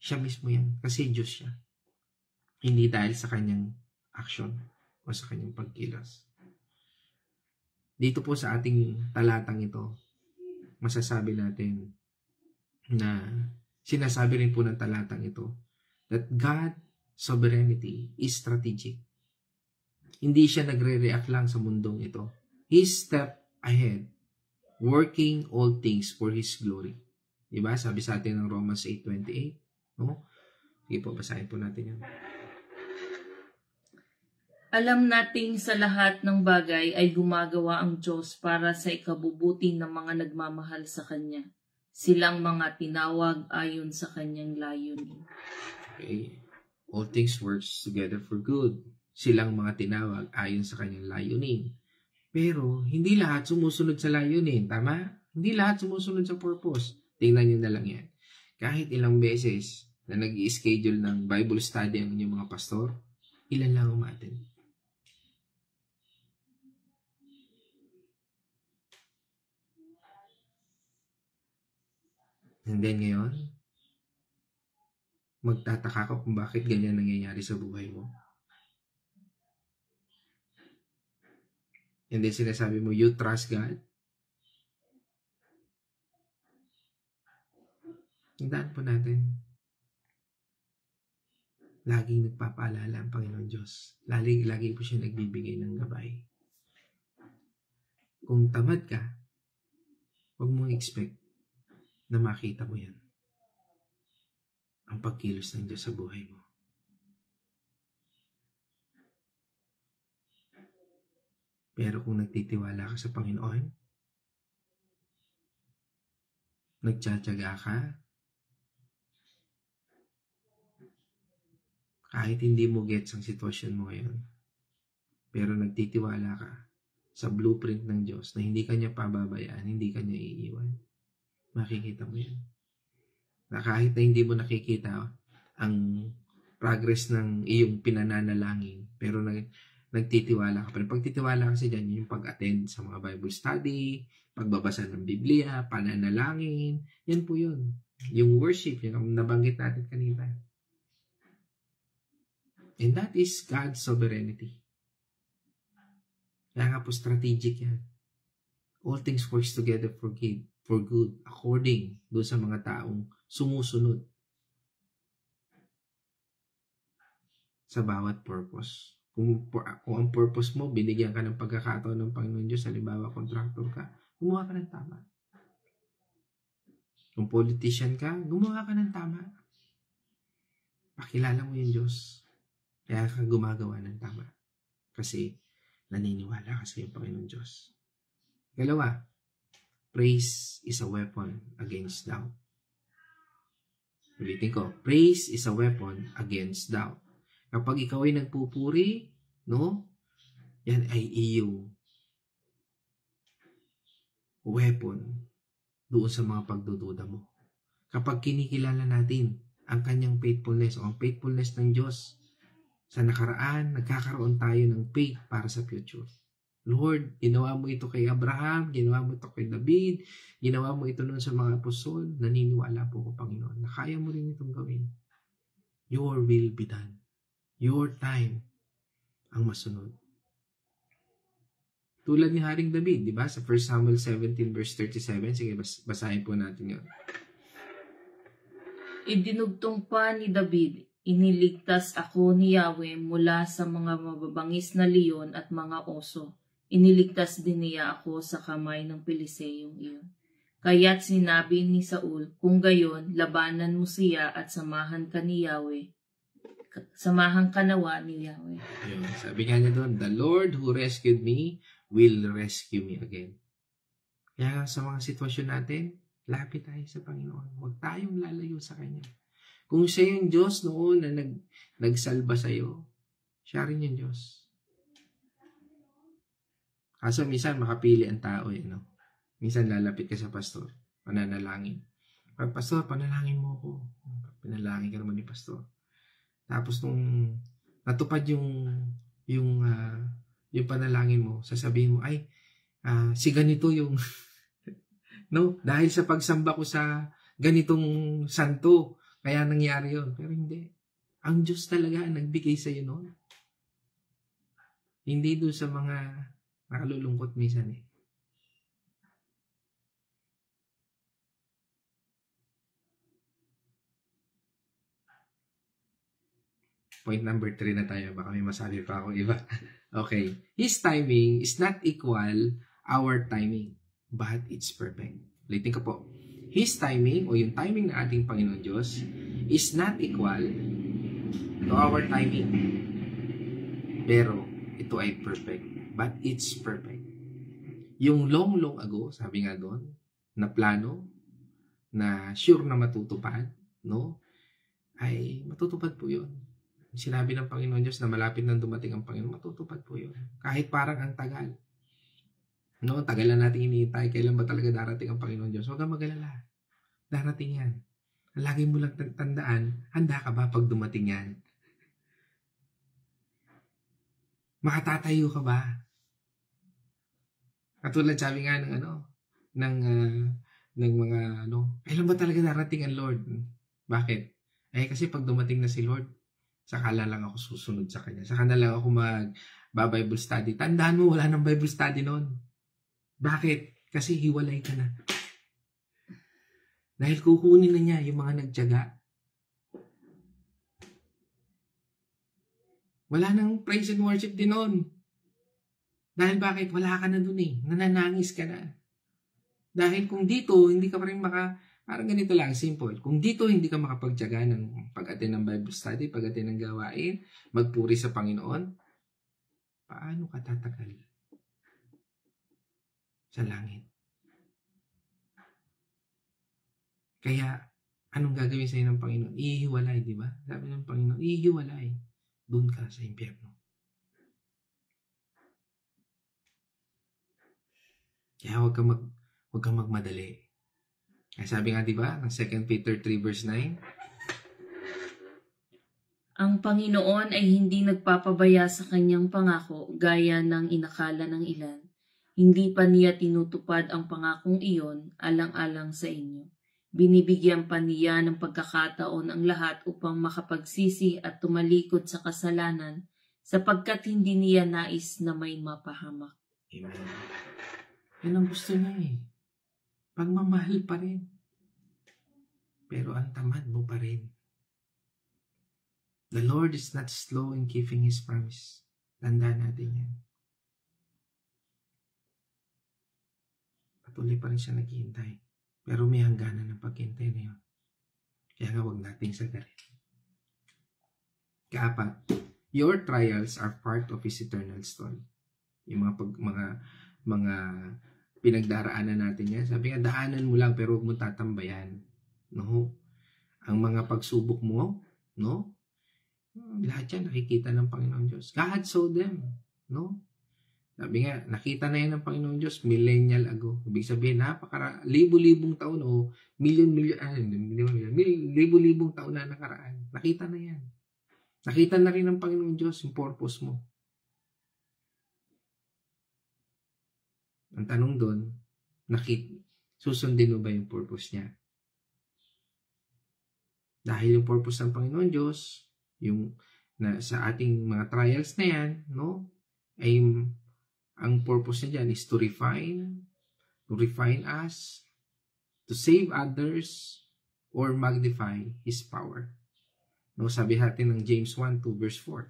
siya mismo yan, kasi Diyos siya. Hindi dahil sa kanyang action o sa kanyang pagkilos. Dito po sa ating talatang ito, masasabi natin na sinasabi rin po ng talatang ito that God sovereignty is strategic. Hindi siya nagre-react lang sa mundong ito. He step ahead, working all things for His glory. Diba? Sabi sa atin ng Romans 8:28. No? Sige po, basahin po natin yan. Alam nating sa lahat ng bagay ay gumagawa ang Diyos para sa ikabubuti ng mga nagmamahal sa Kanya. Silang mga tinawag ayon sa Kanyang layunin. Okay. All things works together for good. Silang mga tinawag ayon sa Kanyang layunin. Pero, hindi lahat sumusunod sa layunin. Tama? Hindi lahat sumusunod sa purpose. Tingnan nyo na lang yan. Kahit ilang beses na nag-i-schedule ng Bible study ang inyong mga pastor, ilan lang umaten. And then ngayon, magtataka ka kung bakit ganyan nangyayari sa buhay mo. And then sinasabi mo, you trust God. Tandaan po natin, laging nagpapaalala ang Panginoon Diyos. Lagi po siya nagbibigay ng gabay. Kung tamad ka, huwag mong expect na makita mo yan. Ang pagkilos ng Diyos sa buhay mo. Pero kung nagtitiwala ka sa Panginoon, nagtsatsaga ka, Kahit hindi mo gets ang sitwasyon mo ngayon, pero nagtitiwala ka sa blueprint ng Diyos na hindi kanya pababayaan, hindi kanya iiwan, makikita mo yan. Na kahit na hindi mo nakikita ang progress ng iyong pinananalangin, pero nagtitiwala ka. Pero pagtitiwala kasi dyan, yung pag-attend sa mga Bible study, pagbabasa ng Biblia, pananalangin, yan po yun. Yung worship, yun ang nabanggit natin kanina. And that is God's sovereignty. Kaya nga po strategic yan. All things works together for good, according doon sa mga taong sumusunod sa bawat purpose. Kung ang purpose mo, binigyan ka ng pagkakataon ng Panginoon Diyos, halimbawa, contractor ka, gumawa ka ng tama. Kung politician ka, gumawa ka ng tama. Pakilala mo yung Diyos. Kaya ka gumagawa ng tama. Kasi naniniwala ka sa iyong Panginoon Diyos. Dalawa, praise is a weapon against doubt. Ulitin ko, praise is a weapon against doubt. Kapag ikaw ay nagpupuri, no? Yan ay iyong weapon doon sa mga pagdududa mo. Kapag kinikilala natin ang kanyang faithfulness o ang faithfulness ng Diyos sa nakaraan, nagkakaroon tayo ng faith para sa future. Lord, ginawa mo ito kay Abraham, ginawa mo ito kay David, ginawa mo ito noon sa mga apostol, naniniwala po ko, Panginoon, na kaya mo rin itong gawin. Your will be done. Your time ang masunod. Tulad ni Haring David, di ba? Sa 1 Samuel 17 verse 37, sige, basahin po natin yun. Idinugtong pa ni David, iniligtas ako ni Yahweh mula sa mga mababangis na leon at mga oso. Iniligtas din niya ako sa kamay ng Piliseyong iyon. Kaya't sinabi ni Saul, kung gayon, labanan mo siya at samahan ka ni Yahweh. Samahan ka nawa ni Yahweh. Ayun, sabi nga niya doon, the Lord who rescued me will rescue me again. Kaya sa mga sitwasyon natin, lapit tayo sa Panginoon. Huwag tayong lalayo sa Kanya. Kung siya yung Diyos noon na nagsalba sa iyo, siya rin yung Diyos. Kaso minsan makapili ang tao eh, no? Minsan lalapit ka sa pastor, pananalangin. Pastor, panalangin mo ako. Panalangin ka naman ni pastor. Tapos nung natupad yung panalangin mo, sasabihin mo, ay, si ganito yung, no? Dahil sa pagsamba ko sa ganitong santo, kaya nangyari yun. Pero hindi. Ang Diyos talaga ang nagbigay sa iyo noon. Hindi doon sa mga nakalulungkot minsan eh. Point number 3 na tayo. Baka may masabi pa ako iba. Okay. His timing is not equal our timing, but it's perfect. Ulitin ko po. His timing o yung timing ng ating Panginoon Diyos is not equal to our timing. Pero ito ay perfect. But it's perfect. Yung long ago, sabi nga doon, na plano, na sure na matutupad, no? Ay matutupad po yun. Sinabi ng Panginoon Diyos na malapit nang dumating ang Panginoon, matutupad po yun. Kahit parang ang tagal. No, tagalan natin iniintay. Kailan ba talaga darating ang Panginoon Diyos? Huwag kang mag-alala. Darating yan. Lagi mo lang tandaan, handa ka ba pag dumating yan? Makatatayo ka ba? Katulad sabi nga ng mga kailan ba talaga darating ang Lord? Bakit? Kasi pag dumating na si Lord, saka lang ako susunod sa Kanya. Saka na lang ako mag-Bible study. Tandaan mo, wala nang Bible study noon. Bakit? Kasi hiwalay ka na. Dahil kukunin na niya yung mga nagtiyaga. Wala nang praise and worship din noon. Dahil bakit? Wala ka na dun eh. Nananangis ka na. Dahil kung dito, hindi ka pa rin parang ganito lang, simple. Kung dito hindi ka makapagtiyaga ng pag-attend ng Bible study, pag-attend ng gawain, magpuri sa Panginoon, paano ka tatagal sa langit? Kaya, anong gagawin sa'yo ng Panginoon? Ihiwalay, di ba? Sabi ng Panginoon, ihiwalay. Doon ka sa impyerno. Kaya huwag kang magmadali. Kaya sabi nga, di ba, ng 2 Peter 3 verse 9, Ang Panginoon ay hindi nagpapabaya sa kanyang pangako gaya ng inakala ng ilan. Hindi pa niya tinutupad ang pangakong iyon alang-alang sa inyo. Binibigyan pa niya ng pagkakataon ang lahat upang makapagsisi at tumalikod sa kasalanan sapagkat hindi niya nais na may mapahamak. Amen. Yan ang gusto niya eh. Pagmamahal pa rin. Pero ang tamad mo pa rin. The Lord is not slow in keeping His promise. Tandaan natin yan. Patuloy pa rin siya naghihintay. Pero may hangganan ng paghintay na yun. Kaya nga huwag nating sagarin. Kaapat, your trials are part of His eternal story. Yung mga pinagdaraanan natin yan. Sabi nga, daanan mo lang pero huwag mo tatambayan. No? Ang mga pagsubok mo, no? Lahat yan nakikita ng Panginoon Diyos. God saw them. No? Sabi nga, nakita na yan ng Panginoon Diyos millennial ago. Ibig sabihin, libo-libong taon o libo-libong taon na nakaraan. Nakita na yan. Nakita na rin ng Panginoon Diyos yung purpose mo. Ang tanong doon, susundin mo ba yung purpose niya? Dahil yung purpose ng Panginoon Diyos, yung sa ating mga trials na yan, no? Ay ang purpose niya dyan is to refine us, to save others, or magnify His power. No, sabi natin ng James 1:2 verse 4.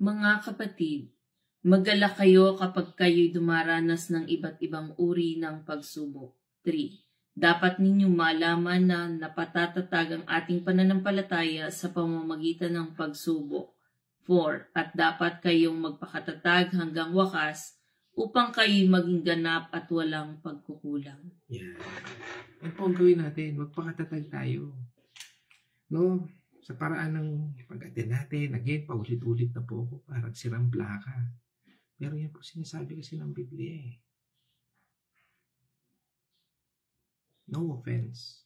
Mga kapatid, mag-alala kayo kapag kayo'y dumaranas ng iba't ibang uri ng pagsubok. 3. Dapat ninyong malaman na napatatatag ang ating pananampalataya sa pamamagitan ng pagsubok. 4. At dapat kayong magpakatatag hanggang wakas upang kayo'y maging ganap at walang pagkukulang. Yan. Yan po ang gawin natin. Magpakatatag tayo. No? Sa paraan ng pag-attend natin, again, paulit-ulit na po ako. Parang sirang plaka. Pero yan po sinasabi kasi ng Biblia eh. No offense.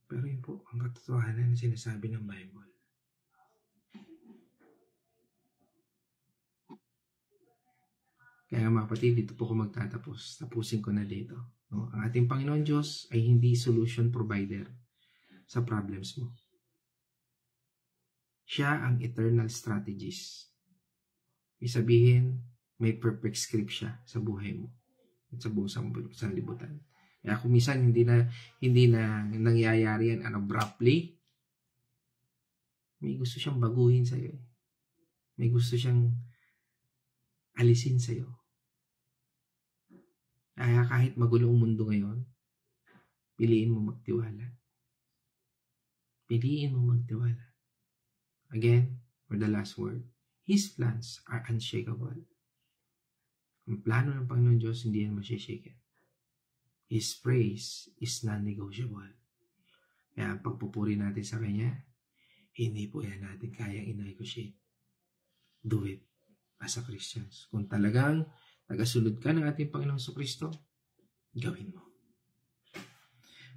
Pero yun po, ang katotohanan na sinasabi ng Bible. Kaya mga kapatid, dito po ako magtatapos. Tapusin ko na dito. No? Ang ating Panginoon Diyos ay hindi solution provider sa problems mo. Siya ang eternal strategist. Ibig sabihin, may perfect script siya sa buhay mo. At sa buong sanlibutan. Kaya kung minsan hindi na nangyayari yan abruptly, may gusto siyang baguhin sa'yo. May gusto siyang alisin sa'yo. Kaya kahit magulo ang mundo ngayon, piliin mo magtiwala. Piliin mo magtiwala. Again, for the last word, His plans are unshakable. Ang plano ng Panginoon Diyos, hindi yan masishake. His praise is non-negotiable. Kaya ang pagpupuri natin sa Kanya, hindi po yan natin kayang i-negotiate. Do it as a Christians. Kung talagang tagasunod ka ng ating Panginoong Kristo, gawin mo.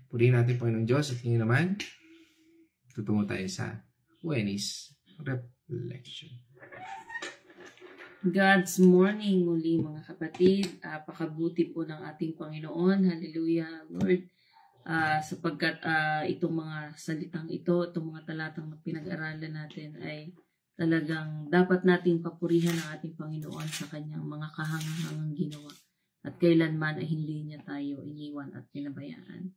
Purihin natin Panginoong Diyos at ngayon naman, tutungo tayo sa Wednesday's Reflection. God's morning muli mga kapatid. Pakabuti po ng ating Panginoon. Hallelujah, Lord. Sapagkat itong mga salitang ito, itong mga talatang pinag-aralan natin ay talagang dapat nating papurihan ang ating Panginoon sa kanyang mga kahangahangang ginawa. At kailanman ay hindi niya tayo iniwan at pinabayaan.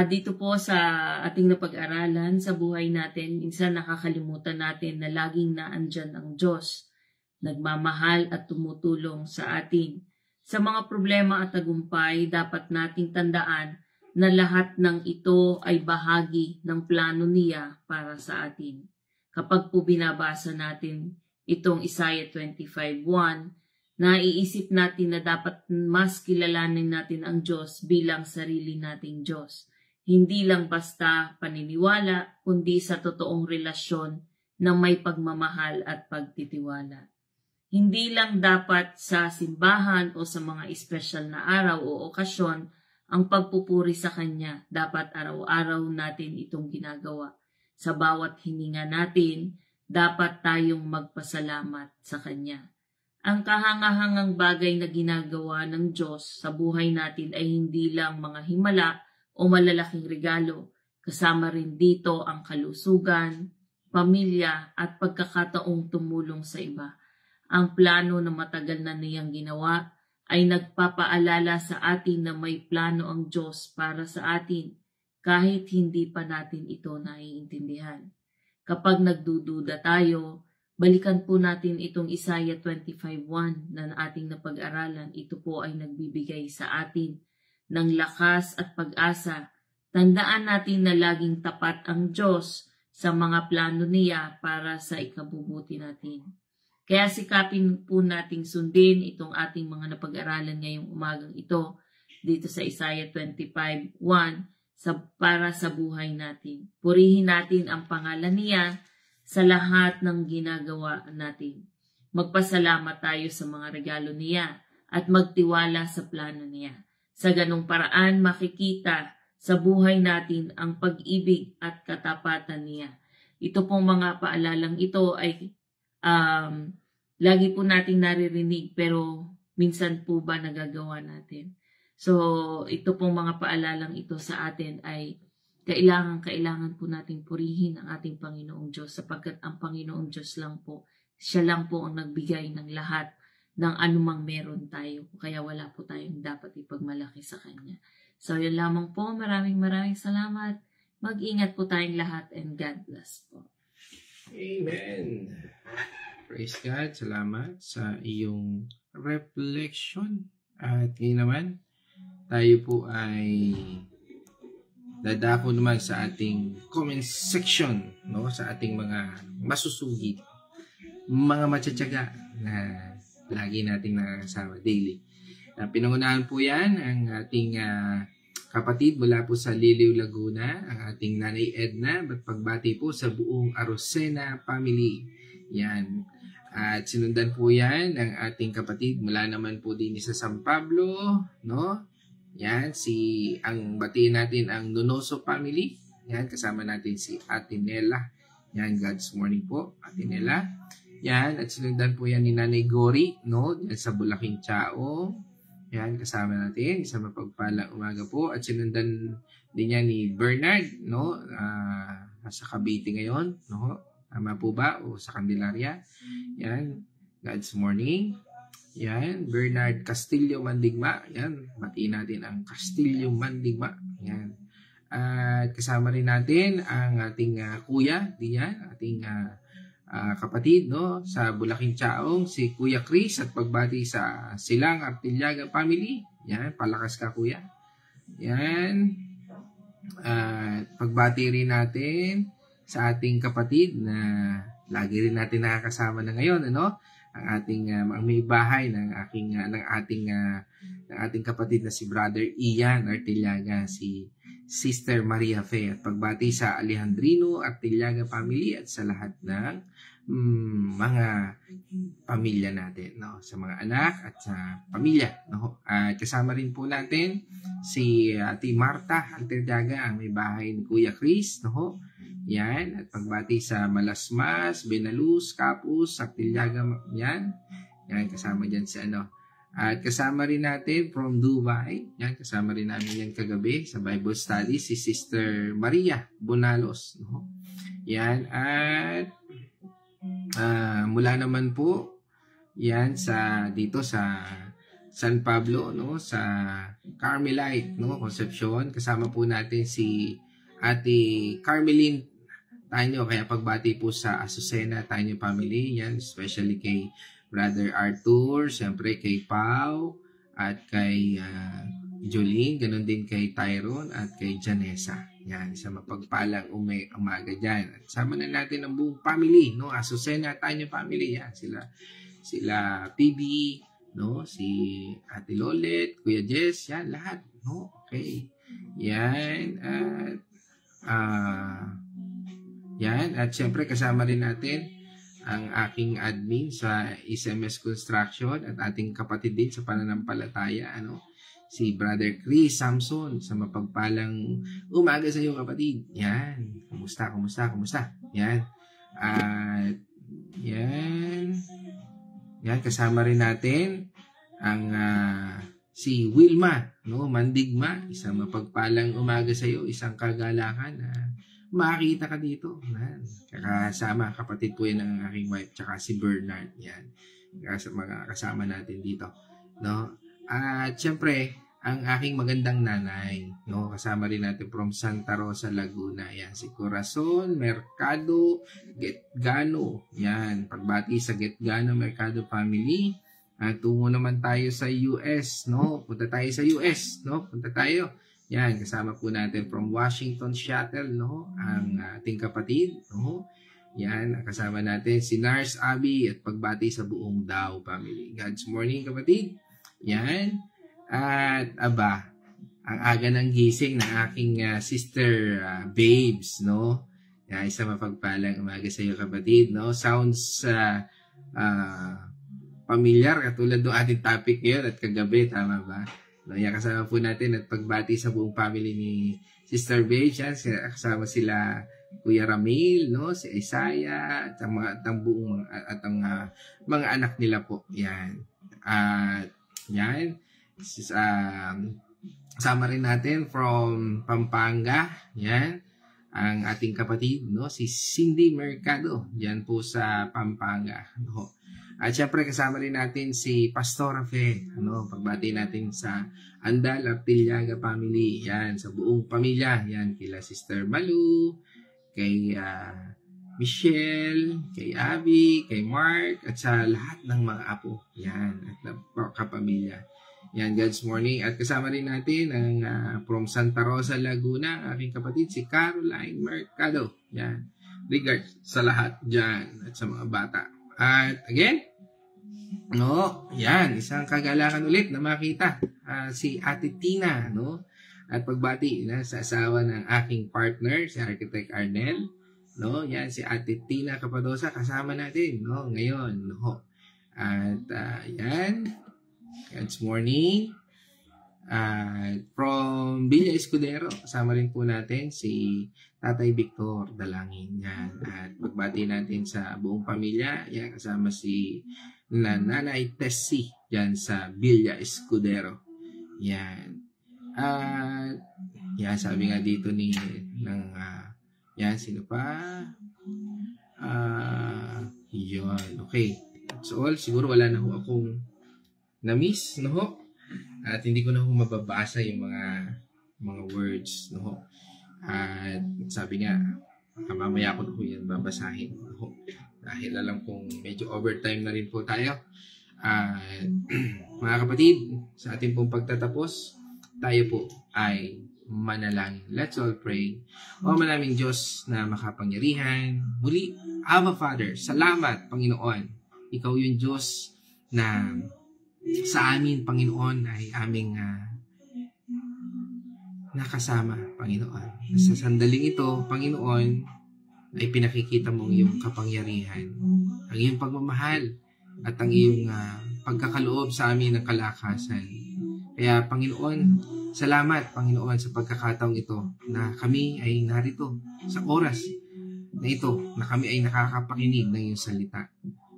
Dito po sa ating napag-aralan sa buhay natin, minsan nakakalimutan natin na laging naandyan ang Diyos. Nagmamahal at tumutulong sa atin. Sa mga problema at tagumpay, dapat nating tandaan na lahat ng ito ay bahagi ng plano niya para sa atin. Kapag po binabasa natin itong Isaiah 25:1, Naiisip natin na dapat mas kilalanin natin ang Diyos bilang sarili nating Diyos. Hindi lang basta paniniwala, kundi sa totoong relasyon na may pagmamahal at pagtitiwala. Hindi lang dapat sa simbahan o sa mga espesyal na araw o okasyon ang pagpupuri sa Kanya. Dapat araw-araw natin itong ginagawa. Sa bawat hininga natin, dapat tayong magpasalamat sa Kanya. Ang kahangahangang bagay na ginagawa ng Diyos sa buhay natin ay hindi lang mga himala o malalaking regalo. Kasama rin dito ang kalusugan, pamilya at pagkakataong tumulong sa iba. Ang plano na matagal na niyang ginawa ay nagpapaalala sa atin na may plano ang Diyos para sa atin kahit hindi pa natin ito naiintindihan. Kapag nagdududa tayo, balikan po natin itong Isaiah 25:1 na ating napag-aralan. Ito po ay nagbibigay sa atin ng lakas at pag-asa. Tandaan natin na laging tapat ang Diyos sa mga plano niya para sa ikabubuti natin. Kaya sikapin po nating sundin itong ating mga napag-aralan ngayong umagang ito dito sa Isaiah 25:1 para sa buhay natin. Purihin natin ang pangalan niya sa lahat ng ginagawa natin. Magpasalamat tayo sa mga regalo niya at magtiwala sa plano niya. Sa ganong paraan makikita sa buhay natin ang pag-ibig at katapatan niya. Ito pong mga paalalang ito ay lagi po nating naririnig pero minsan po ba nagagawa natin? So ito pong mga paalalang ito sa atin ay kailangan po nating purihin ang ating Panginoong Diyos sapagkat ang Panginoong Diyos lang po, siya lang po ang nagbigay ng lahat ng anumang meron tayo. Kaya wala po tayong dapat ipagmalaki sa Kanya. So yun lamang po. Maraming salamat. Mag-ingat po tayong lahat and God bless po. Amen. Praise God. Salamat sa iyong reflection. At ngayon naman, tayo po ay dadako naman sa ating comment section, no? Sa ating mga masusugid, mga matsatsaga na lagi nating nakasama daily. Pinangunahan po yan ang ating kapatid mula po sa Liliw, Laguna, ang ating Nanay Edna, at pagbati po sa buong Arosena family. Yan. At sinundan po yan ang ating kapatid mula naman po din sa San Pablo, no? Yan, ang batiin natin ang Donoso family. Yan, kasama natin si Ate Nela. Yan, God's morning po, Ate Nela. Yan, at sinundan po yan ni Nanay Gori, no? Yan sa Bulaking Chao. Yan, kasama natin. Isang mapagpalang umaga po. At sinundan din yan ni Bernard, no? Sa Cavite ngayon, no? Tama po ba? O sa Candelaria. Yan, God's morning. Yan, Bernard Castillo Mandigma. Yan, batiin natin ang Castillo Mandigma. Yan. At kasama rin natin ang ating kuya, diyan, ating kapatid, no, sa Bulaking Chaong, si Kuya Chris, at pagbati sa Silang Artillaga family. Yan, palakas ka kuya. Yan. At pagbati rin natin sa ating kapatid na lagi rin natin nakakasama na ngayon, ano? Ang ating may bahay ng ating kapatid na si Brother Ian Artillaga, si Sister Maria Fe, at pagbati sa Alejandrino Artillaga family at sa lahat ng mga pamilya natin, no, sa mga anak at sa pamilya, no. At kasama rin po natin si Ate Marta Artillaga, ang may bahay ni Kuya Chris, no. Yan, at pagbati sa Malasmas, Benaluz, Capus, Artillaga, yan. Yan, kasama dyan si ano. At kasama rin natin from Dubai, yan, kasama rin namin yan kagabi sa Bible Study, si Sister Maria Bonalos, no? Yan, at mula naman po, yan, dito sa San Pablo, no, sa Carmelite, no, Concepcion, kasama po natin si Ate Carmeline Tanyo, kaya pagbati po sa Azucena Tanyo family, yan, especially kay Brother Arthur, siyempre kay Pau, at kay Jolene, ganun din kay Tyrone, at kay Janessa. Yan, sa mapagpalang umaga dyan. At sama na natin ang buong family, no, Azucena Tanyo family, yan, sila PB, no? Si Ate Lolet, Kuya Jess, yan, lahat, no? Okay. Yan, at yan, at syempre kasama rin natin ang aking admin sa SMS Construction at ating kapatid din sa pananampalataya, ano? Si Brother Chris Samson, sa mapagpalang umaga sa iyo, kapatid. Yan. Kumusta? Yan. At yan. Yan, kasama rin natin ang si Wilma, no? Mandigma, isang mapagpalang umaga sa iyo, isang kagalakan na makita ka dito. Yan. Kasama, kapatid po yan ng aking wife, tsaka si Bernard. Yan. Mga kasama natin dito. No? At syempre, ang aking magandang nanay, no? Kasama rin natin from Santa Rosa, Laguna. Yan, si Corazon Mercado Getgano. Yan, pagbati sa Getgano Mercado family. At tungo naman tayo sa US, no? Punta tayo sa US, no? Punta tayo. Yan, kasama po natin from Washington, Seattle, no? Ang ating kapatid, no? Yan, kasama natin si Nars Abby at pagbati sa buong Dao family. God's morning, kapatid. Yan. At aba, ang aga ng gising ng aking sister Babes, no? Yan, isa mapagpalang umaga sa iyo, kapatid, no? Sounds familiar, katulad ng ating topic ngayon at kagabi, tama ba? No, yan, kasama po natin at pagbati sa buong family ni Sister Babes. Yan, kasama sila Kuya Ramil, no? Si Isaiah, at ang buong at ang mga anak nila po. Yan. At yan, kasama rin natin from Pampanga. Yan, ang ating kapatid, no? Si Cindy Mercado. Yan po sa Pampanga, no? At syempre kasama rin natin si Pastora Fe, ano, pagbati natin sa Andal Artillaga family, yan, sa buong pamilya, yan, kila Sister Malu, kay Michelle, kay Abby, kay Mark, at sa lahat ng mga apo, yan, at kapamilya. Yan, God's morning. At kasama rin natin ang from Santa Rosa, Laguna, ang aking kapatid, si Caroline Mercado. Yan, regards sa lahat dyan at sa mga bata. At again, no, yan, isang kagalakan ulit na makita si Ate Tina, no? At pagbati na sa asawa ng aking partner, si Architect Arnel, no? Yan, si Ate Tina Capadosa, kasama natin, no? Ngayon, no? At yan, God's morning. From Villa Escudero, kasama rin po natin si Tatay Victor Dalangin. Yan. At pagbati natin sa buong pamilya, yan, kasama si Nanay Tessie dyan sa Villa Escudero. Yan. At yan, sabi nga dito yan, sino pa? Yun. Okay. So all, siguro wala na ho akong na-miss, no ho? At hindi ko na ho mababasa yung mga words, no ho? At sabi nga, mamaya ko na ho yan babasahin, no ho? Dahil alam kong medyo overtime na rin po tayo. Mga kapatid, sa ating pong pagtatapos, tayo po ay manalangin. Let's all pray. O maraming Diyos na makapangyarihan, muli, Abba Father, salamat, Panginoon. Ikaw yung Diyos na sa amin, Panginoon, ay aming nakasama, Panginoon. Sa sandaling ito, Panginoon, ay pinakikita mong iyong kapangyarihan, ang iyong pagmamahal, at ang iyong pagkakaloob sa amin ng kalakasan. Kaya, Panginoon, salamat, Panginoon, sa pagkakataong ito na kami ay narito sa oras na ito, na kami ay nakakapakinig ng iyong salita.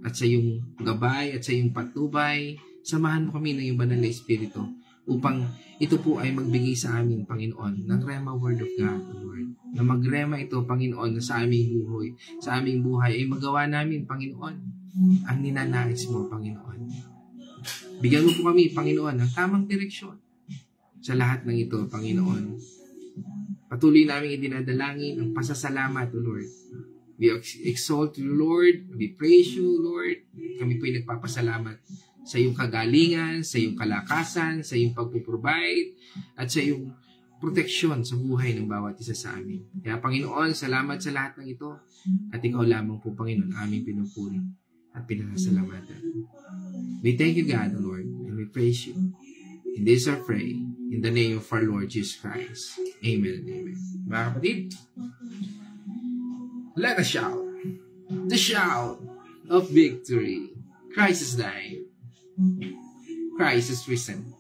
At sa iyong gabay at sa iyong patnubay, samahan mo kami ng iyong banal na Espiritu upang ito po ay magbigay sa amin, Panginoon, ng Rema Word of God, Lord. Na magrema ito, Panginoon, na sa aming buhay ay magawa namin, Panginoon, ang ninanais mo, Panginoon. Bigyan mo po kami, Panginoon, ng tamang direksyon sa lahat ng ito, Panginoon. Patuloy namin idinadalangin ang pasasalamat, O Lord. We exalt you, Lord. We praise you, Lord. Kami po ay nagpapasalamat sa iyong kagalingan, sa iyong kalakasan, sa iyong pagpuprovide, at sa iyong proteksyon sa buhay ng bawat isa sa amin. Kaya, Panginoon, salamat sa lahat ng ito. At ikaw lamang po, Panginoon, aming pinupuri at pinasasalamatan. We thank you, God, O Lord. praise you. In this I pray, in the name of our Lord Jesus Christ. Amen and amen. Mga kapatid, let us shout. The shout of victory. Christ is died. Christ is risen.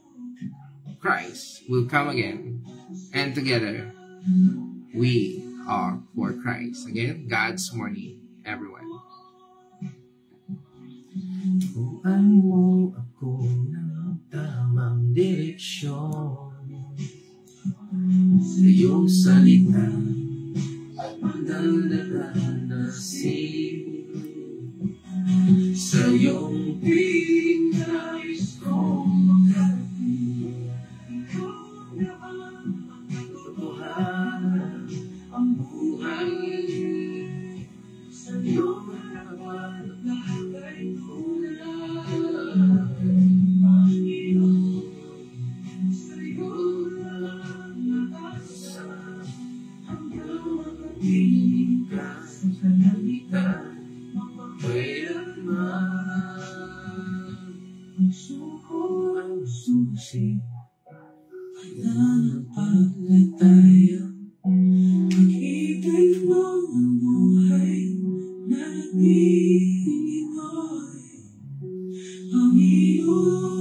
Christ will come again. And together, we are for Christ. Again, God's morning, everyone. Turuan mo ako ng tamang direksyon sa iyong salita at magdaldalan na sa iyong pinais kong magkaroon. Ikaw naman ang katotohanan, ang buhay sa iyong harapan, lahat ay kulay. Panginoon, sa iyo lang nag-asa hanggang makatingin ka sa langitan. Suko ang susi, kailangan paglataya. Makitay mo ang buhay na nagbibigay, Panginoon.